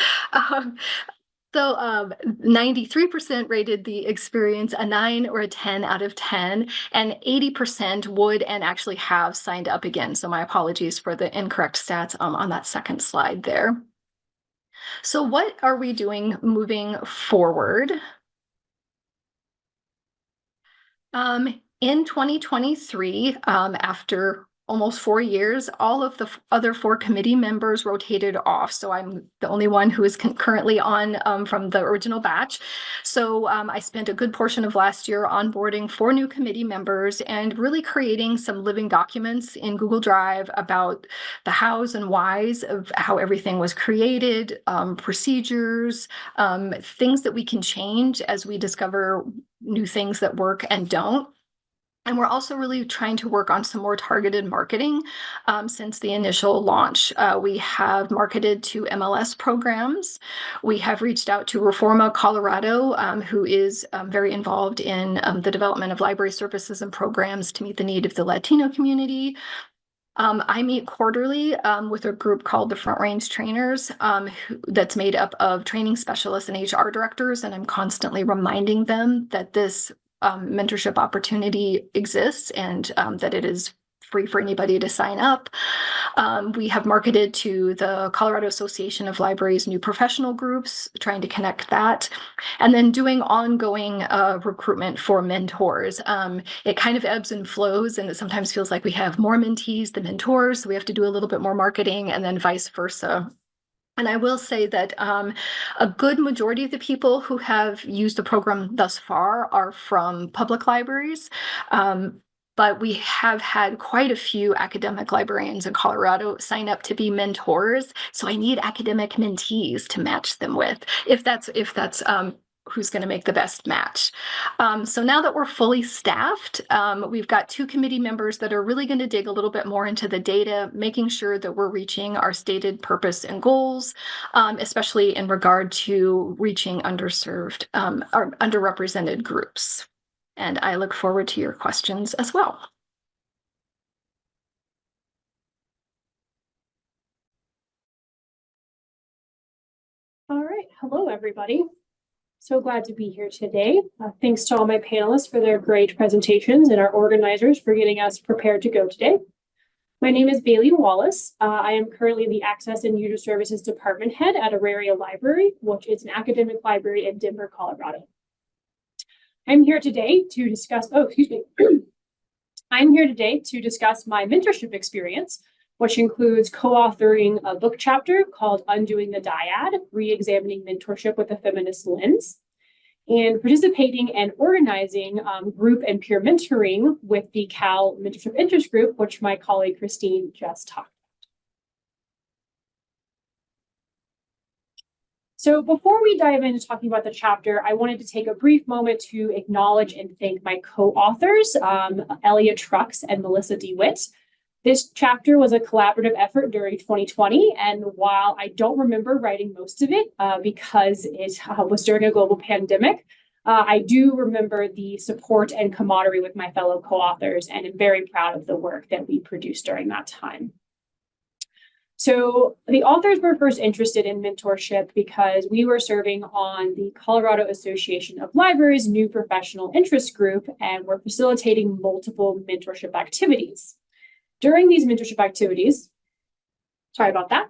93% rated the experience a 9 or a 10 out of 10, and 80% would and actually have signed up again. So my apologies for the incorrect stats on that second slide there. So what are we doing moving forward? In 2023, after almost 4 years, all of the other 4 committee members rotated off. So I'm the only one who is currently on from the original batch. So I spent a good portion of last year onboarding 4 new committee members and really creating some living documents in Google Drive about the hows and whys of how everything was created, procedures, things that we can change as we discover new things that work and don't. And we're also really trying to work on some more targeted marketing since the initial launch. We have marketed to MLS programs. We have reached out to Reforma Colorado, who is very involved in the development of library services and programs to meet the need of the Latino community. I meet quarterly with a group called the Front Range Trainers that's made up of training specialists and HR directors, and I'm constantly reminding them that this mentorship opportunity exists and that it is free for anybody to sign up. We have marketed to the Colorado Association of Libraries new professional groups, trying to connect that, and then doing ongoing recruitment for mentors. It kind of ebbs and flows, and it sometimes feels like we have more mentees than mentors, so we have to do a little bit more marketing, and then vice versa. And I will say that a good majority of the people who have used the program thus far are from public libraries. But we have had quite a few academic librarians in Colorado sign up to be mentors. So I need academic mentees to match them with, if that's who's going to make the best match. So now that we're fully staffed, we've got 2 committee members that are really going to dig a little bit more into the data, making sure that we're reaching our stated purpose and goals, especially in regard to reaching underserved or underrepresented groups. And I look forward to your questions as well. All right, hello everybody. So glad to be here today. Thanks to all my panelists for their great presentations and our organizers for getting us prepared to go today. My name is Wallace. I am currently the Access and User Services Department Head at Auraria Library, which is an academic library in Denver, Colorado. I'm here today to discuss, I'm here today to discuss my mentorship experience, which includes co-authoring a book chapter called Undoing the Dyad, Re-examining Mentorship with a Feminist Lens, and participating and organizing group and peer mentoring with the Cal Mentorship Interest Group, which my colleague Christine just talked about. So before we dive into talking about the chapter, I wanted to take a brief moment to acknowledge and thank my co-authors, Elliot Trucks and Melissa DeWitt. This chapter was a collaborative effort during 2020, and while I don't remember writing most of it because it was during a global pandemic, I do remember the support and camaraderie with my fellow co-authors, and I'm very proud of the work that we produced during that time. So the authors were first interested in mentorship because we were serving on the Colorado Association of Libraries new professional interest group, and we're facilitating multiple mentorship activities. During these mentorship activities, sorry about that,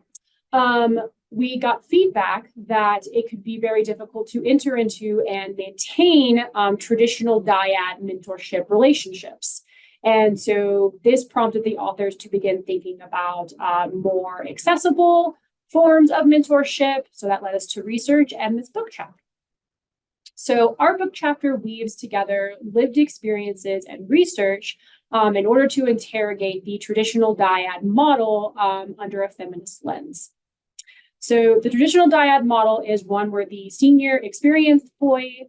we got feedback that it could be very difficult to enter into and maintain traditional dyad mentorship relationships. And so this prompted the authors to begin thinking about more accessible forms of mentorship. So that led us to research and this book chapter. So our book chapter weaves together lived experiences and research in order to interrogate the traditional dyad model under a feminist lens. So the traditional dyad model is one where the senior experienced employee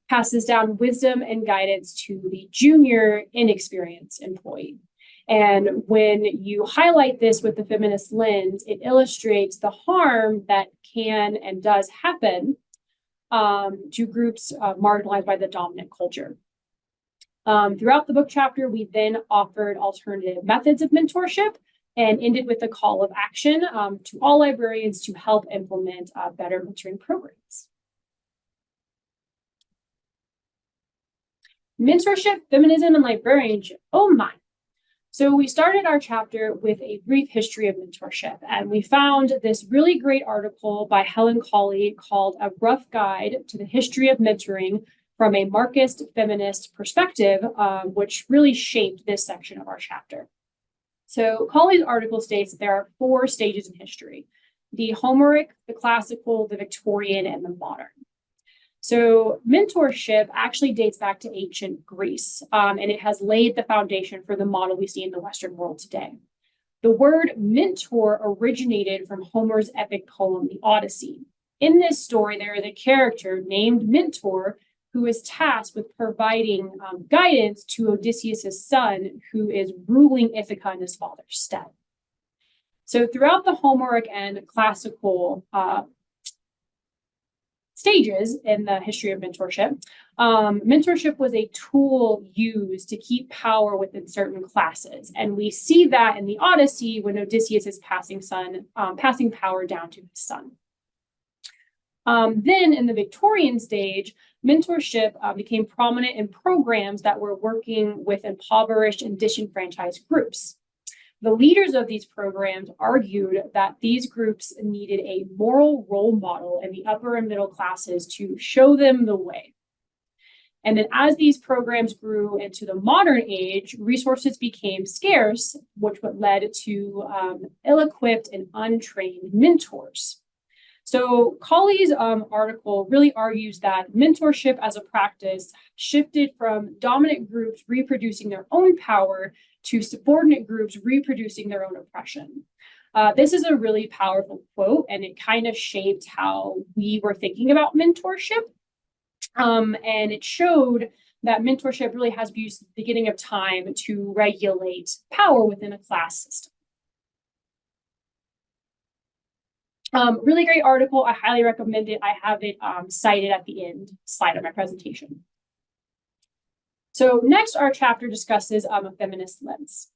passes down wisdom and guidance to the junior inexperienced employee. And when you highlight this with the feminist lens, it illustrates the harm that can and does happen to groups marginalized by the dominant culture. Throughout the book chapter, we then offered alternative methods of mentorship and ended with a call of action to all librarians to help implement better mentoring programs. Mentorship, feminism, and librarianship. Oh my. So we started our chapter with a brief history of mentorship, and we found this really great article by Helen Cawley called A Rough Guide to the History of Mentoring from a Marxist Feminist Perspective, which really shaped this section of our chapter. So Cawley's article states that there are 4 stages in history: the Homeric, the classical, the Victorian, and the modern. So mentorship actually dates back to ancient Greece, and it has laid the foundation for the model we see in the Western world today. The word mentor originated from Homer's epic poem, The Odyssey. In this story, there is a character named Mentor who is tasked with providing guidance to Odysseus' son, who is ruling Ithaca in his father's stead. So throughout the Homeric and classical stages in the history of mentorship, mentorship was a tool used to keep power within certain classes. And we see that in the Odyssey when Odysseus is passing power down to his son. Then in the Victorian stage, mentorship became prominent in programs that were working with impoverished and disenfranchised groups. The leaders of these programs argued that these groups needed a moral role model in the upper and middle classes to show them the way. And then as these programs grew into the modern age, resources became scarce, which led to ill-equipped and untrained mentors. So Cawley's article really argues that mentorship as a practice shifted from dominant groups reproducing their own power to subordinate groups reproducing their own oppression. This is a really powerful quote, and it kind of shaped how we were thinking about mentorship. And it showed that mentorship really has used the beginning of time to regulate power within a class system. Really great article. I highly recommend it. I have it cited at the end slide of my presentation. So next, our chapter discusses a feminist lens.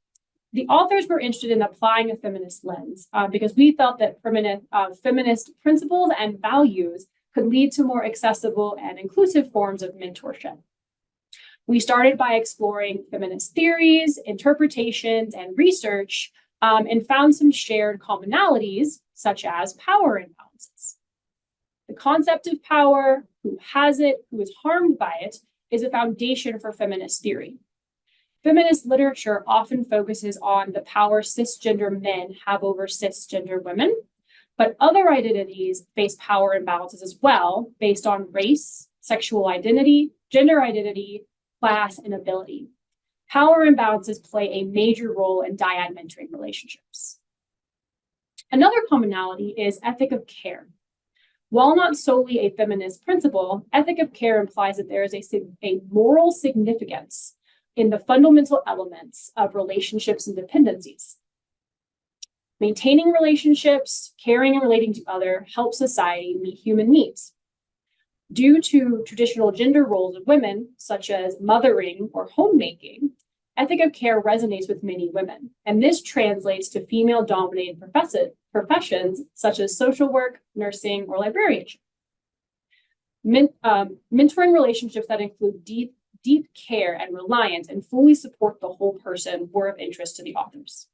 The authors were interested in applying a feminist lens because we felt that feminist principles and values could lead to more accessible and inclusive forms of mentorship. We started by exploring feminist theories, interpretations, and research, and found some shared commonalities, such as power imbalances. The concept of power, who has it, who is harmed by it, is a foundation for feminist theory. Feminist literature often focuses on the power cisgender men have over cisgender women, but other identities face power imbalances as well, based on race, sexual identity, gender identity, class, and ability. Power imbalances play a major role in dyad mentoring relationships. Another commonality is ethic of care. While not solely a feminist principle, ethic of care implies that there is a moral significance in the fundamental elements of relationships and dependencies. Maintaining relationships, caring and relating to others helps society meet human needs. Due to traditional gender roles of women, such as mothering or homemaking, ethic of care resonates with many women, and this translates to female-dominated professions such as social work, nursing, or librarianship. Mentoring relationships that include deep care and reliance and fully support the whole person were of interest to the authors.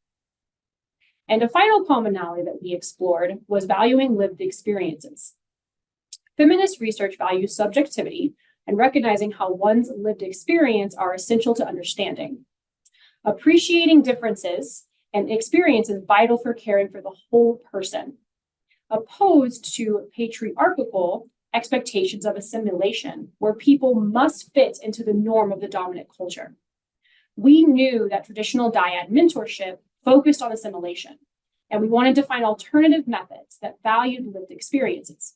And a final commonality that we explored was valuing lived experiences. Feminist research values subjectivity and recognizing how one's lived experience are essential to understanding. Appreciating differences and experience is vital for caring for the whole person, opposed to patriarchal expectations of assimilation, where people must fit into the norm of the dominant culture. We knew that traditional dyad mentorship focused on assimilation, and we wanted to find alternative methods that valued lived experiences.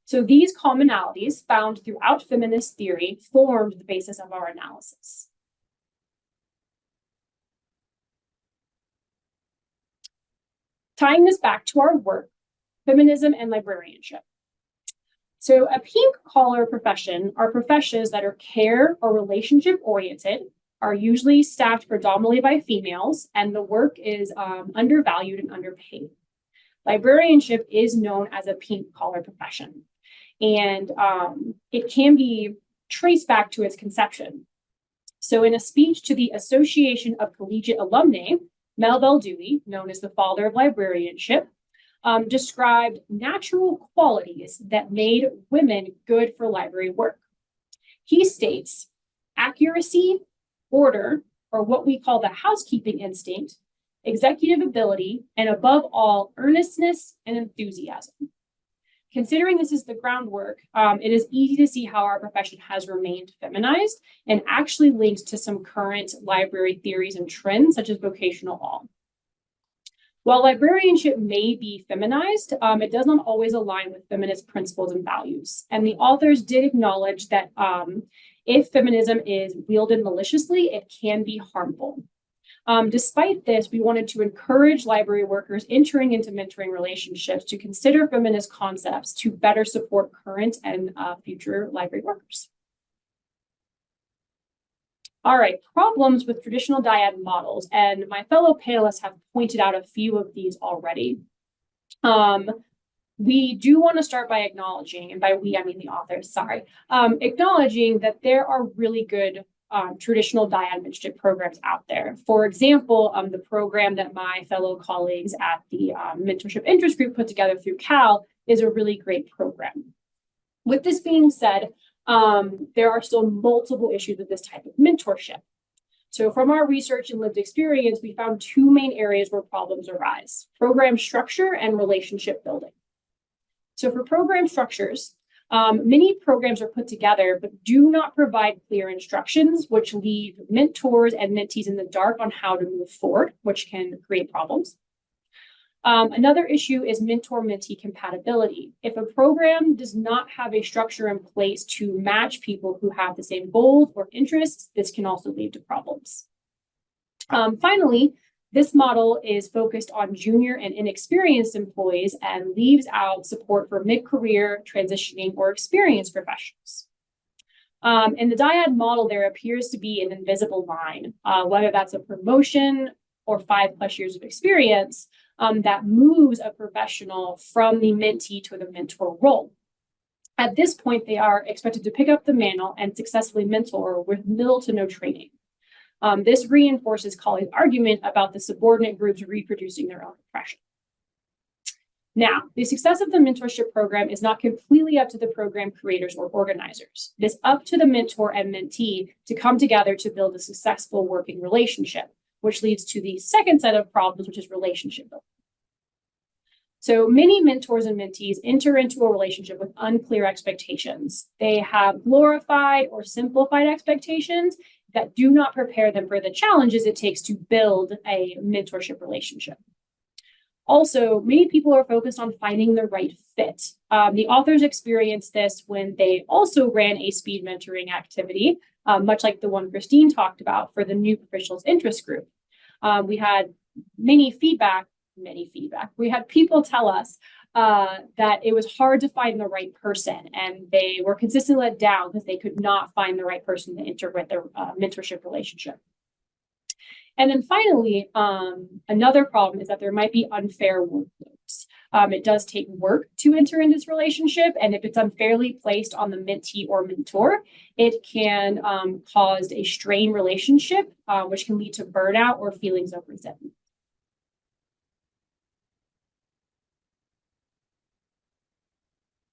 So these commonalities found throughout feminist theory formed the basis of our analysis. Tying this back to our work, feminism and librarianship. So a pink collar profession are professions that are care or relationship oriented, are usually staffed predominantly by females, and the work is undervalued and underpaid. Librarianship is known as a pink collar profession, and it can be traced back to its conception. So in a speech to the Association of Collegiate Alumni, Melville Dewey, known as the father of librarianship, described natural qualities that made women good for library work. He states accuracy, order, or what we call the housekeeping instinct, executive ability, and above all, earnestness and enthusiasm. Considering this is the groundwork, it is easy to see how our profession has remained feminized and actually linked to some current library theories and trends, such as vocational awe. While librarianship may be feminized, it does not always align with feminist principles and values. And the authors did acknowledge that if feminism is wielded maliciously, it can be harmful. Despite this, we wanted to encourage library workers entering into mentoring relationships to consider feminist concepts to better support current and future library workers. All right, problems with traditional dyad models, and my fellow panelists have pointed out a few of these already. We do want to start by acknowledging, and by we, I mean the authors, sorry, acknowledging that there are really good traditional dyad mentorship programs out there. For example, the program that my fellow colleagues at the Mentorship Interest Group put together through Cal is a really great program. With this being said, there are still multiple issues with this type of mentorship. So from our research and lived experience, we found two main areas where problems arise: program structure and relationship building. So for program structures, many programs are put together, but do not provide clear instructions, which leave mentors and mentees in the dark on how to move forward, which can create problems. Another issue is mentor-mentee compatibility. If a program does not have a structure in place to match people who have the same goals or interests, this can also lead to problems. Finally, this model is focused on junior and inexperienced employees and leaves out support for mid-career, transitioning, or experienced professionals. In the dyad model, there appears to be an invisible line, whether that's a promotion or 5+ years of experience, that moves a professional from the mentee to the mentor role. At this point, they are expected to pick up the mantle and successfully mentor with little to no training. This reinforces Colley's argument about the subordinate groups reproducing their own oppression. Now, the success of the mentorship program is not completely up to the program creators or organizers. It is up to the mentor and mentee to come together to build a successful working relationship, which leads to the second set of problems, which is relationship building. So many mentors and mentees enter into a relationship with unclear expectations. They have glorified or simplified expectations that do not prepare them for the challenges it takes to build a mentorship relationship. Also, many people are focused on finding the right fit. The authors experienced this when they also ran a speed mentoring activity, much like the one Christine talked about for the new professionals interest group. We had feedback. We had people tell us that it was hard to find the right person, and they were consistently let down because they could not find the right person to enter with their mentorship relationship. And then finally, another problem is that there might be unfair workloads. It does take work to enter into this relationship, and if it's unfairly placed on the mentee or mentor, it can cause a strained relationship, which can lead to burnout or feelings of resentment.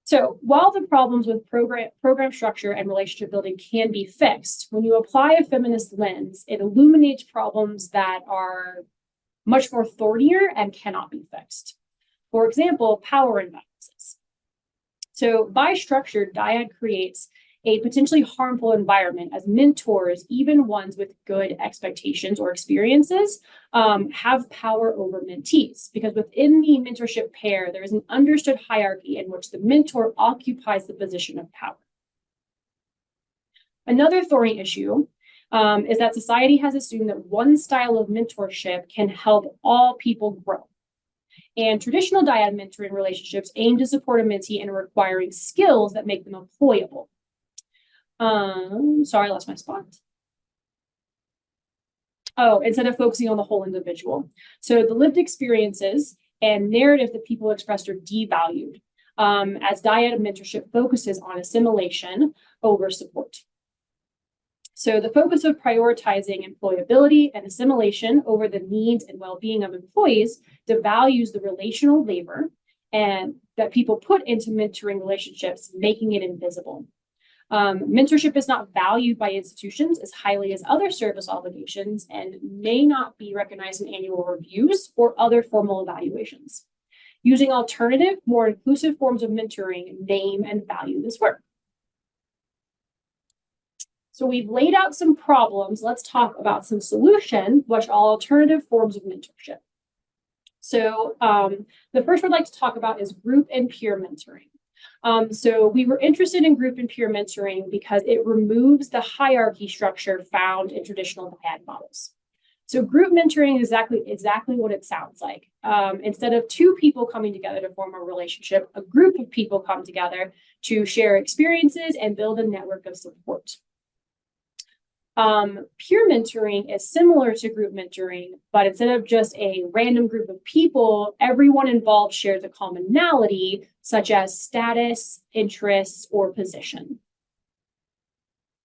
So while the problems with program structure and relationship building can be fixed, when you apply a feminist lens, it illuminates problems that are much more thornier and cannot be fixed. For example, power imbalances. So by structure, Dyad creates a potentially harmful environment as mentors, even ones with good expectations or experiences, have power over mentees, because within the mentorship pair, there is an understood hierarchy in which the mentor occupies the position of power. Another thorny issue is that society has assumed that one style of mentorship can help all people grow. And traditional dyad mentoring relationships aim to support a mentee in acquiring skills that make them employable. Sorry, I lost my spot. Oh, instead of focusing on the whole individual. So the lived experiences and narrative that people expressed are devalued, as dyad mentorship focuses on assimilation over support. So the focus of prioritizing employability and assimilation over the needs and well-being of employees devalues the relational labor and that people put into mentoring relationships, making it invisible. Mentorship is not valued by institutions as highly as other service obligations and may not be recognized in annual reviews or other formal evaluations. Using alternative, more inclusive forms of mentoring name and value this work. So we've laid out some problems. Let's talk about some solutions, which are alternative forms of mentorship. So the first one I'd like to talk about is group and peer mentoring. So we were interested in group and peer mentoring because it removes the hierarchy structure found in traditional dyad models. So group mentoring is exactly what it sounds like. Instead of two people coming together to form a relationship, a group of people come together to share experiences and build a network of support. Peer mentoring is similar to group mentoring, but instead of just a random group of people, everyone involved shares a commonality, such as status, interests, or position.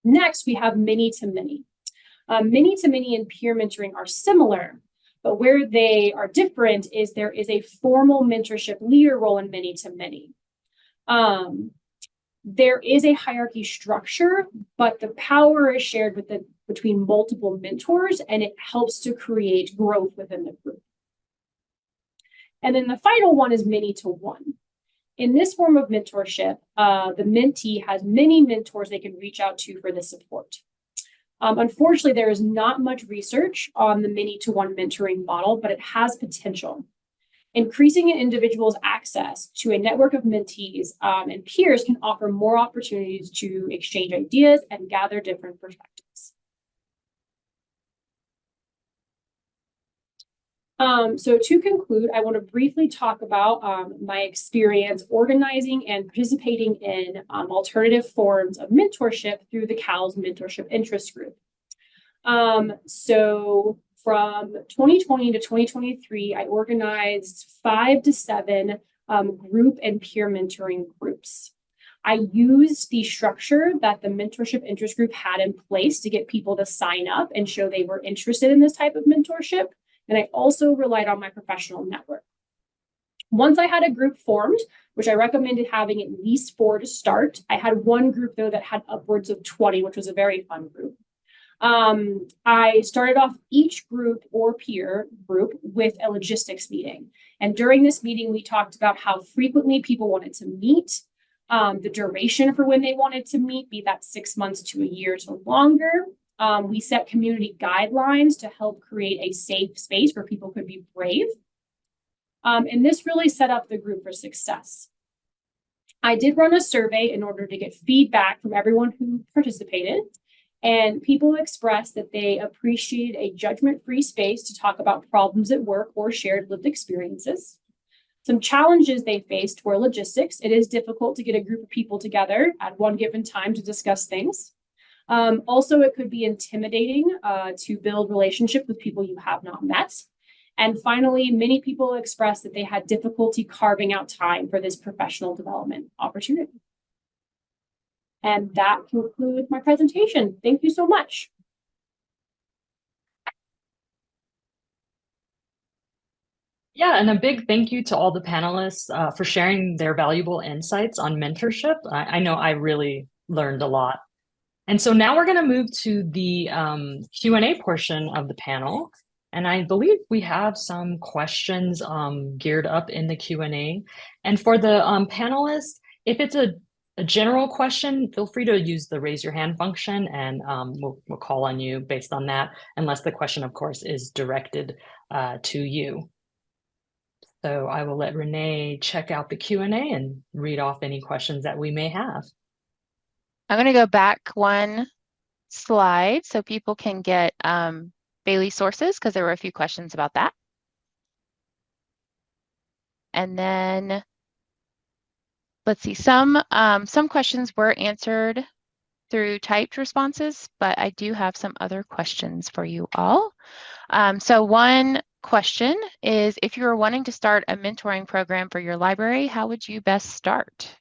Next, we have many-to-many. Many-to-many and peer mentoring are similar, but where they are different is there is a formal mentorship leader role in many-to-many. There is a hierarchy structure, but the power is shared between multiple mentors, and it helps to create growth within the group. And then the final one is many-to-one. In this form of mentorship, the mentee has many mentors they can reach out to for the support. Unfortunately, there is not much research on the many-to-one mentoring model, but it has potential. Increasing an individual's access to a network of mentees and peers can offer more opportunities to exchange ideas and gather different perspectives. So to conclude, I want to briefly talk about my experience organizing and participating in alternative forms of mentorship through the CAL's Mentorship Interest Group. So from 2020 to 2023, I organized 5 to 7 group and peer mentoring groups. I used the structure that the Mentorship Interest Group had in place to get people to sign up and show they were interested in this type of mentorship. And I also relied on my professional network. Once I had a group formed, which I recommended having at least 4 to start, I had one group though that had upwards of 20, which was a very fun group. I started off each group or peer group with a logistics meeting. And during this meeting, we talked about how frequently people wanted to meet, the duration for when they wanted to meet, be that 6 months to a year to longer. We set community guidelines to help create a safe space where people could be brave. And this really set up the group for success. I did run a survey in order to get feedback from everyone who participated. And people expressed that they appreciated a judgment-free space to talk about problems at work or shared lived experiences. Some challenges they faced were logistics. It is difficult to get a group of people together at one given time to discuss things. Also, it could be intimidating to build relationships with people you have not met. And finally, many people expressed that they had difficulty carving out time for this professional development opportunity. And that concludes my presentation. Thank you so much. Yeah, and a big thank you to all the panelists for sharing their valuable insights on mentorship. I know I really learned a lot. And so now we're going to move to the Q&A portion of the panel. And I believe we have some questions geared up in the Q&A. And for the panelists, if it's a general question, feel free to use the raise your hand function, and we'll call on you based on that, unless the question, of course, is directed to you. So I will let Renee check out the Q&A and read off any questions that we may have. I'm going to go back one slide so people can get Bailey sources, because there were a few questions about that. And then let's see, some questions were answered through typed responses, but I do have some other questions for you all. So one question is, if you were wanting to start a mentoring program for your library, how would you best start?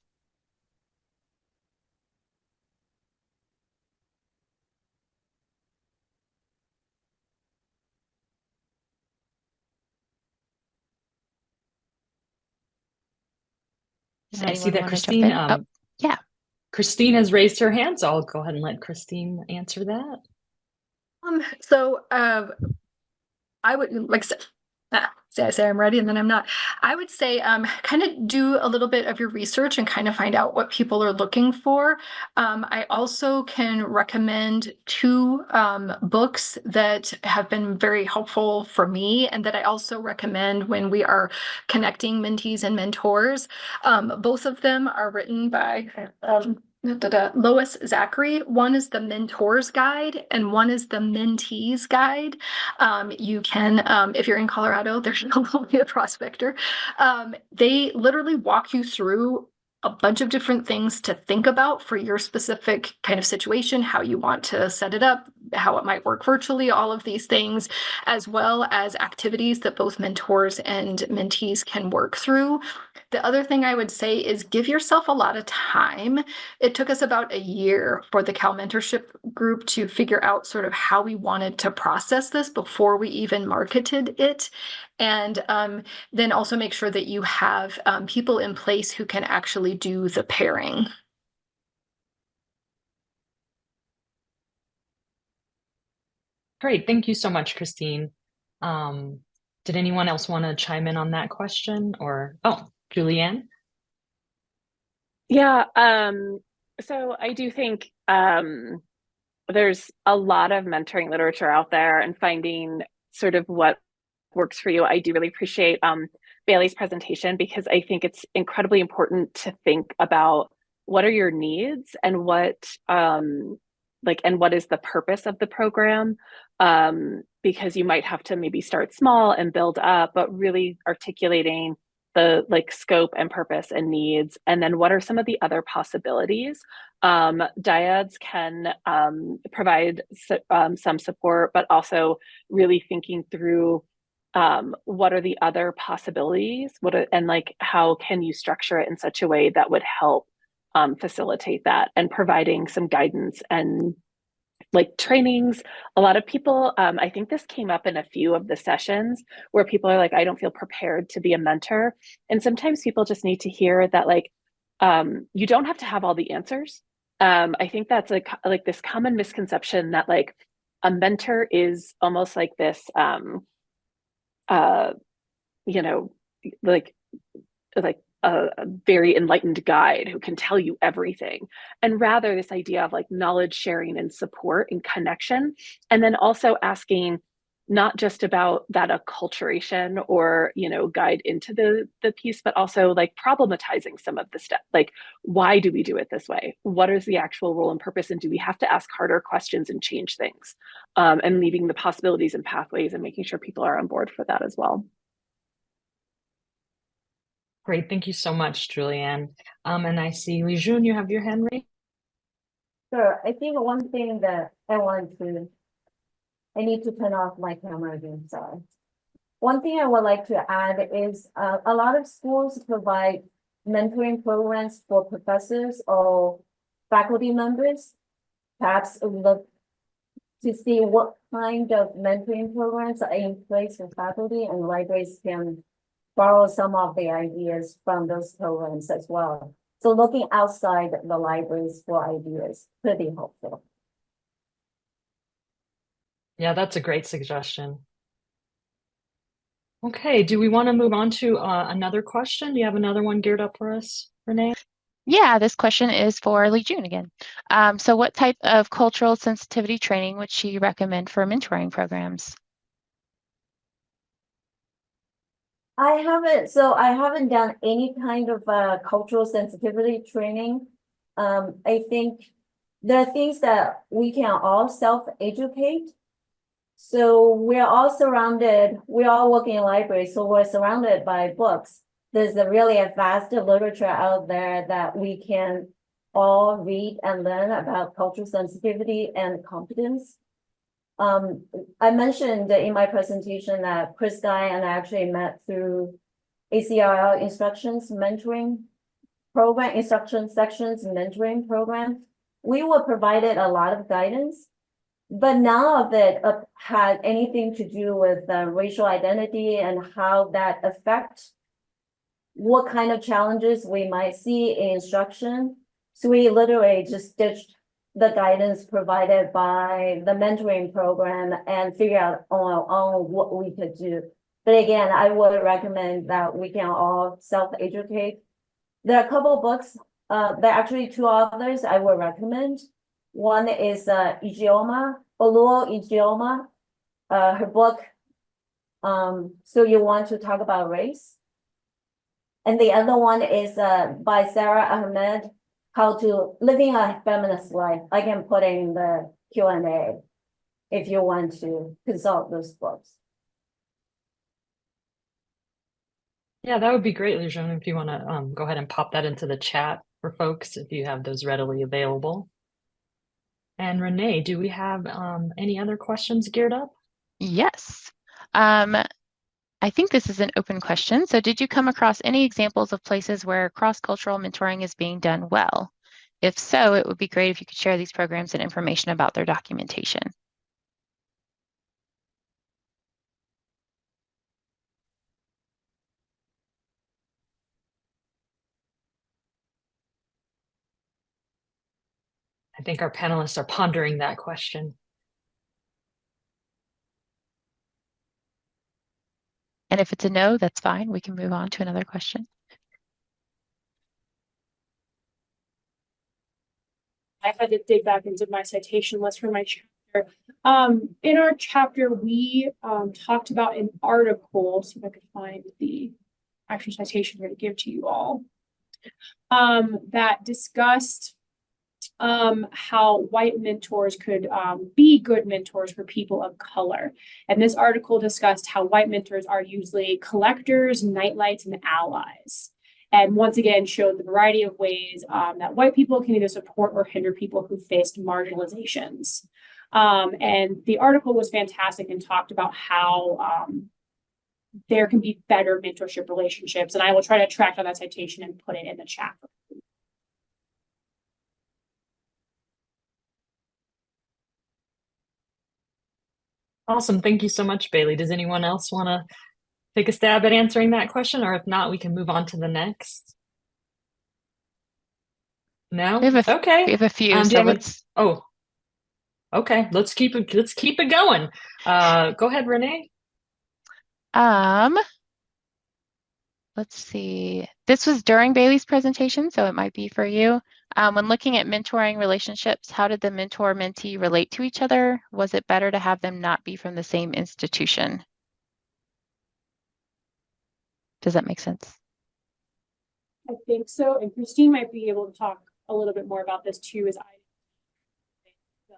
Does I see anyone that want to Christine, jump in? Oh, yeah. Christine has raised her hand, so I'll go ahead and let Christine answer that. I would, like I say I'm ready and then I'm not. I would say kind of do a little bit of your research and kind of find out what people are looking for. I also can recommend two books that have been very helpful for me, and that I also recommend when we are connecting mentees and mentors. Both of them are written by Lois Zachary. One is the Mentor's Guide and one is the Mentee's Guide. You can, if you're in Colorado, there's only a prospector. They literally walk you through a bunch of different things to think about for your specific kind of situation, how you want to set it up, how it might work virtually, all of these things, as well as activities that both mentors and mentees can work through. The other thing I would say is give yourself a lot of time. It took us about a year for the Cal Mentorship group to figure out sort of how we wanted to process this before we even marketed it. And then also make sure that you have people in place who can actually do the pairing. Great, thank you so much, Christine. Did anyone else want to chime in on that question? Or, oh, Juliann? Yeah, so I do think there's a lot of mentoring literature out there, and finding sort of what works for you. I do really appreciate Bailey's presentation, because I think it's incredibly important to think about what are your needs and what and what is the purpose of the program, because you might have to maybe start small and build up, but really articulating the scope and purpose and needs, and then what are some of the other possibilities. Dyads can provide some support, but also really thinking through what are the other possibilities, and how can you structure it in such a way that would help facilitate that, and providing some guidance and trainings. A lot of people, I think this came up in a few of the sessions, where people are like, I don't feel prepared to be a mentor. And sometimes people just need to hear that you don't have to have all the answers. I think that's this common misconception that a mentor is almost like this, a very enlightened guide who can tell you everything, and rather this idea of knowledge sharing and support and connection, and then also asking not just about that acculturation or guide into the piece, but also problematizing some of the steps, why do we do it this way, what is the actual role and purpose, and do we have to ask harder questions and change things, and leaving the possibilities and pathways, and making sure people are on board for that as well. Great, thank you so much, Juliann. And I see Lijuan, you have your hand raised. Sure. I think one thing that I need to turn off my camera again, sorry. one thing I would like to add is a lot of schools provide mentoring programs for professors or faculty members. Perhaps look to see what kind of mentoring programs are in place for faculty, and libraries can borrow some of the ideas from those programs as well. So looking outside the libraries for ideas could be helpful. Yeah, that's a great suggestion. Okay, do we want to move on to another question? Do you have another one geared up for us, Renee? Yeah, this question is for Lijuan again. So what type of cultural sensitivity training would she recommend for mentoring programs? I haven't done any kind of cultural sensitivity training. I think there are things that we can all self-educate. So we're all working in libraries, so we're surrounded by books. There's a vast literature out there that we can all read and learn about cultural sensitivity and competence. I mentioned in my presentation that Chris Guy and I actually met through ACRL instructions mentoring program, instruction sections mentoring program. We were provided a lot of guidance, but none of it had anything to do with racial identity and how that affects what kind of challenges we might see in instruction. So we literally just ditched the guidance provided by the mentoring program and figure out on what we could do. But again, I would recommend that we can all self-educate. There are a couple of books, there are actually two authors I would recommend. One is Oluo Ijeoma, her book, So You Want to Talk About Race. And the other one is by Sarah Ahmed, How to Living a Feminist Life. I can put in the Q&A if you want to consult those books. Yeah, that would be great, Lijuan, if you want to go ahead and pop that into the chat for folks if you have those readily available. And Renee, do we have any other questions geared up? Yes. I think this is an open question. So did you come across any examples of places where cross-cultural mentoring is being done well? If so, it would be great if you could share these programs and information about their documentation. I think our panelists are pondering that question. And if it's a no, that's fine. We can move on to another question. I had to dig back into my citation list for my chapter. In our chapter, we talked about an article, see if I could find the actual citation here to give to you all, that discussed how white mentors could be good mentors for people of color. And this article discussed how white mentors are usually collectors, nightlights, and allies. And once again, showed the variety of ways that white people can either support or hinder people who faced marginalizations. And the article was fantastic and talked about how there can be better mentorship relationships. And I will try to track down that citation and put it in the chat. Awesome. Thank you so much, Bailey. Does anyone else want to take a stab at answering that question? Or if not, we can move on to the next. No? Okay. We have a few, so let's... Oh, okay. Let's keep it going. Go ahead, Renee. Let's see. This was during Bailey's presentation, so it might be for you. When looking at mentoring relationships, how did the mentor-mentee relate to each other? Was it better to have them not be from the same institution? Does that make sense? I think so. And Christine might be able to talk a little bit more about this too, as I the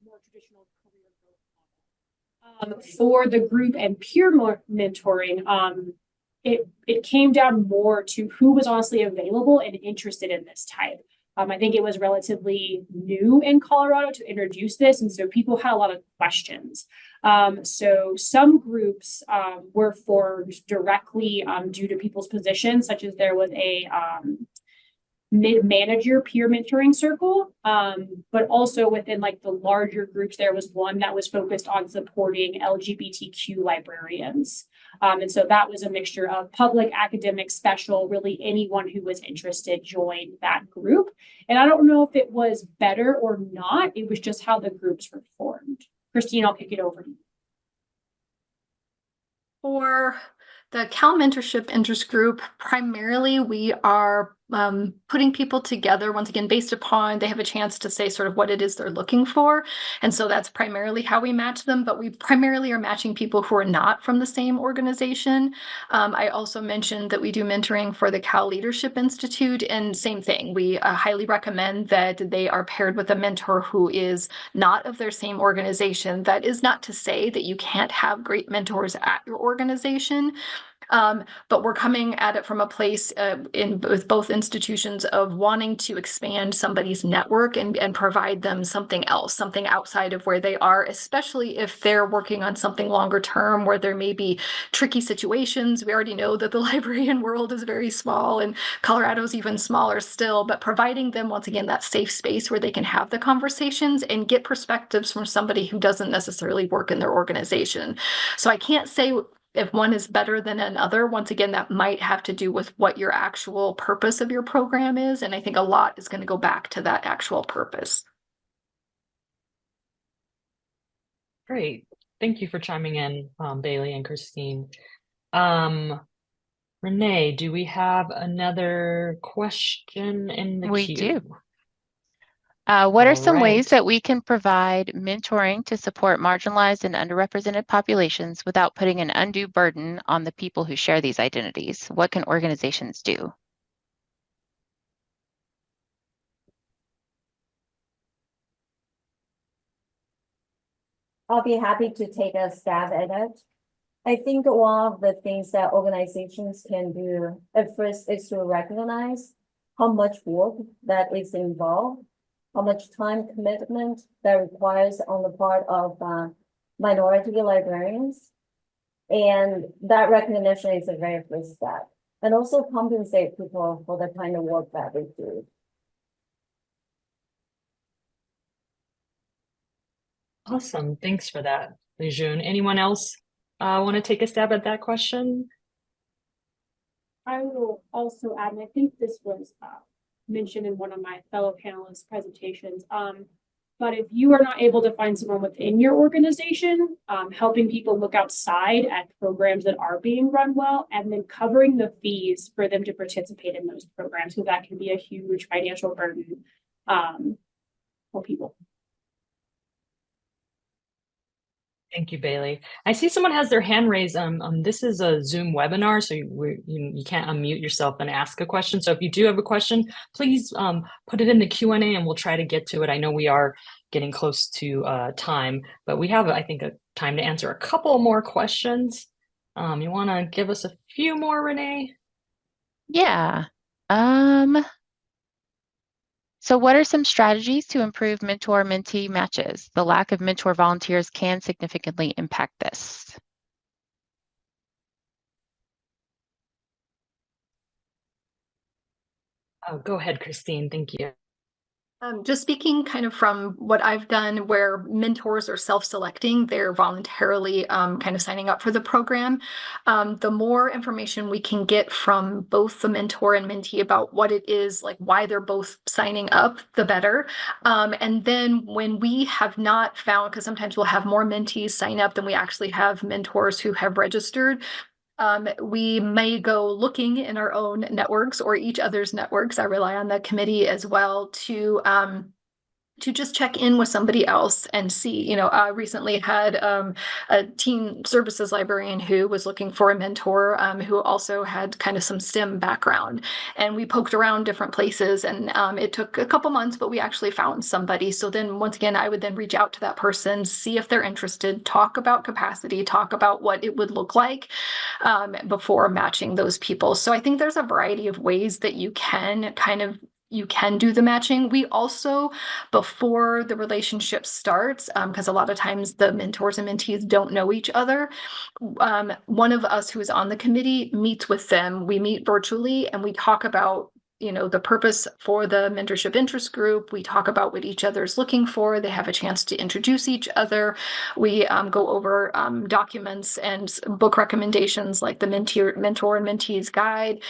more traditional career growth model. For the group and peer mentoring, it came down more to who was honestly available and interested in this type. I think it was relatively new in Colorado to introduce this, and so people had a lot of questions. So some groups were formed directly due to people's positions, such as there was a mid-manager peer mentoring circle, but also within like the larger groups, there was one that was focused on supporting LGBTQ librarians. And so that was a mixture of public, academic, special, really anyone who was interested joined that group. And I don't know if it was better or not, it was just how the groups were formed. Christine, I'll kick it over to you. For the Cal Mentorship Interest Group, primarily we are putting people together, once again, based upon they have a chance to say sort of what it is they're looking for. And so that's primarily how we match them, but we primarily are matching people who are not from the same organization. I also mentioned that we do mentoring for the Cal Leadership Institute, and same thing. We highly recommend that they are paired with a mentor who is not of their same organization. That is not to say that you can't have great mentors at your organization. But we're coming at it from a place with both institutions of wanting to expand somebody's network and provide them something else, something outside of where they are, especially if they're working on something longer term where there may be tricky situations. We already know that the librarian world is very small and Colorado's even smaller still, but providing them, once again, that safe space where they can have the conversations and get perspectives from somebody who doesn't necessarily work in their organization. So I can't say if one is better than another. Once again, that might have to do with what your actual purpose of your program is. And I think a lot is going to go back to that actual purpose. Great. Thank you for chiming in, Bailey and Christine. Renee, do we have another question in the We queue? do. What are some ways right. that we can provide mentoring to support marginalized and underrepresented populations without putting an undue burden on the people who share these identities? What can organizations do? I'll be happy to take a stab at it. I think one of the things that organizations can do at first is to recognize how much work that is involved, how much time commitment that requires on the part of minority librarians. And that recognition is a very first step. And also compensate people for the kind of work that they do. Awesome. Thanks for that, Lijuan. Anyone else want to take a stab at that question? I will also add, and I think this was mentioned in one of my fellow panelists' presentations, but if you are not able to find someone within your organization, helping people look outside at programs that are being run well, and then covering the fees for them to participate in those programs, because that can be a huge financial burden for people. Thank you, Bailey. I see someone has their hand raised. This is a Zoom webinar, so you can't unmute yourself and ask a question. So if you do have a question, please put it in the Q&A and we'll try to get to it. I know we are getting close to time, but we have, I think, a time to answer a couple more questions. You want to give us a few more, Renee? Yeah. So what are some strategies to improve mentor-mentee matches? The lack of mentor volunteers can significantly impact this. Oh, go ahead, Christine. Thank you. Just speaking kind of from what I've done where mentors are self-selecting, they're voluntarily kind of signing up for the program. The more information we can get from both the mentor and mentee about what it is, like why they're both signing up, the better. And then when we have not found, because sometimes we'll have more mentees sign up than we actually have mentors who have registered, we may go looking in our own networks or each other's networks. I rely on the committee as well to just check in with somebody else and see. You know, I recently had a teen services librarian who was looking for a mentor who also had kind of some STEM background. And we poked around different places and it took a couple months, but we actually found somebody. So then once again, I would then reach out to that person, see if they're interested, talk about capacity, talk about what it would look like before matching those people. So I think there's a variety of ways that you can kind of you can do the matching. We also, before the relationship starts, because a lot of times the mentors and mentees don't know each other, one of us who is on the committee meets with them. We meet virtually and we talk about, you know, the purpose for the mentorship interest group. We talk about what each other's looking for. They have a chance to introduce each other. We go over documents and book recommendations like the mentor and mentees guide,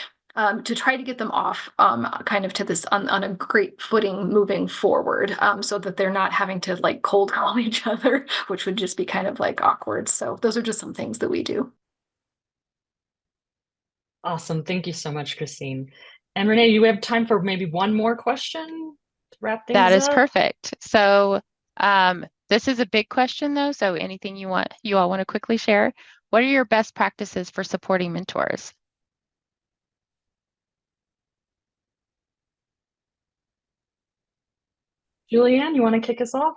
to try to get them off kind of to this on a great footing moving forward, so that they're not having to like cold call each other, which would just be kind of like awkward. So those are just some things that we do. Awesome. Thank you so much, Christine. And Renee, you have time for maybe one more question to wrap things up? That is perfect. So this is a big question though. So anything you all want to quickly share? What are your best practices for supporting mentors? Juliann, you want to kick us off?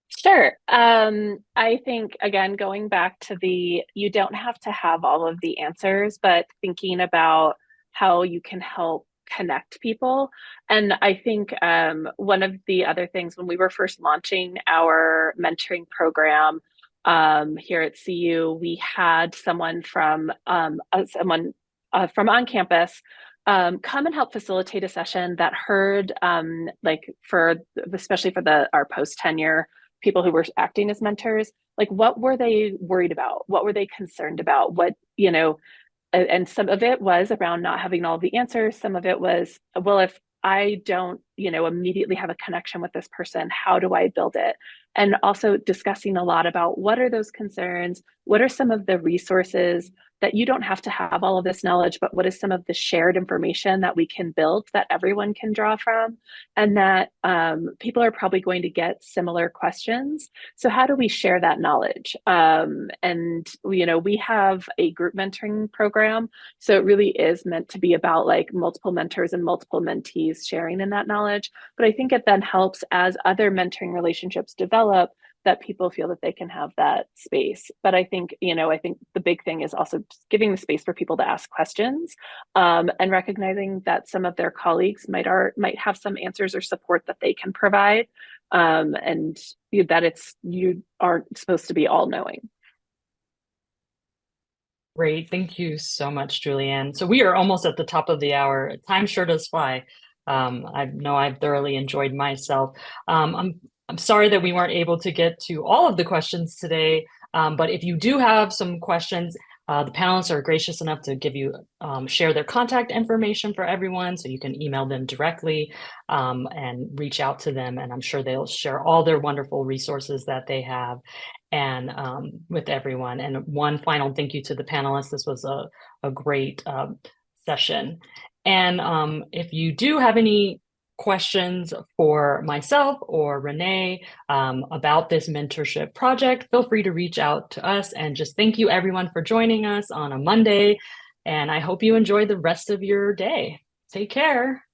Sure. I think, again, going back to you don't have to have all of the answers, but thinking about how you can help connect people. And I think one of the other things when we were first launching our mentoring program here at CU, we had someone from on campus come and help facilitate a session that heard especially for our post-tenure people who were acting as mentors, like what were they worried about? What were they concerned about? What, you know, and some of it was around not having all the answers. Some of it was, well, if I don't, you know, immediately have a connection with this person, how do I build it? And also discussing a lot about what are those concerns? What are some of the resources that you don't have to have all of this knowledge, but what is some of the shared information that we can build that everyone can draw from? And that people are probably going to get similar questions. So how do we share that knowledge? And, you know, we have a group mentoring program. So it really is meant to be about like multiple mentors and multiple mentees sharing in that knowledge. But I think it then helps as other mentoring relationships develop that people feel that they can have that space. But I think, you know, I think the big thing is also giving the space for people to ask questions, and recognizing that some of their colleagues might have some answers or support that they can provide, and that you aren't supposed to be all knowing. Great. Thank you so much, Juliann. So we are almost at the top of the hour. Time sure does fly. I know I've thoroughly enjoyed myself. I'm sorry that we weren't able to get to all of the questions today, but if you do have some questions, the panelists are gracious enough to share their contact information for everyone, so you can email them directly and reach out to them, and I'm sure they'll share all their wonderful resources that they have and with everyone. And one final thank you to the panelists. This was a great session. And if you do have any questions for myself or Renee about this mentorship project, feel free to reach out to us. And just thank you everyone for joining us on a Monday. And I hope you enjoy the rest of your day. Take care.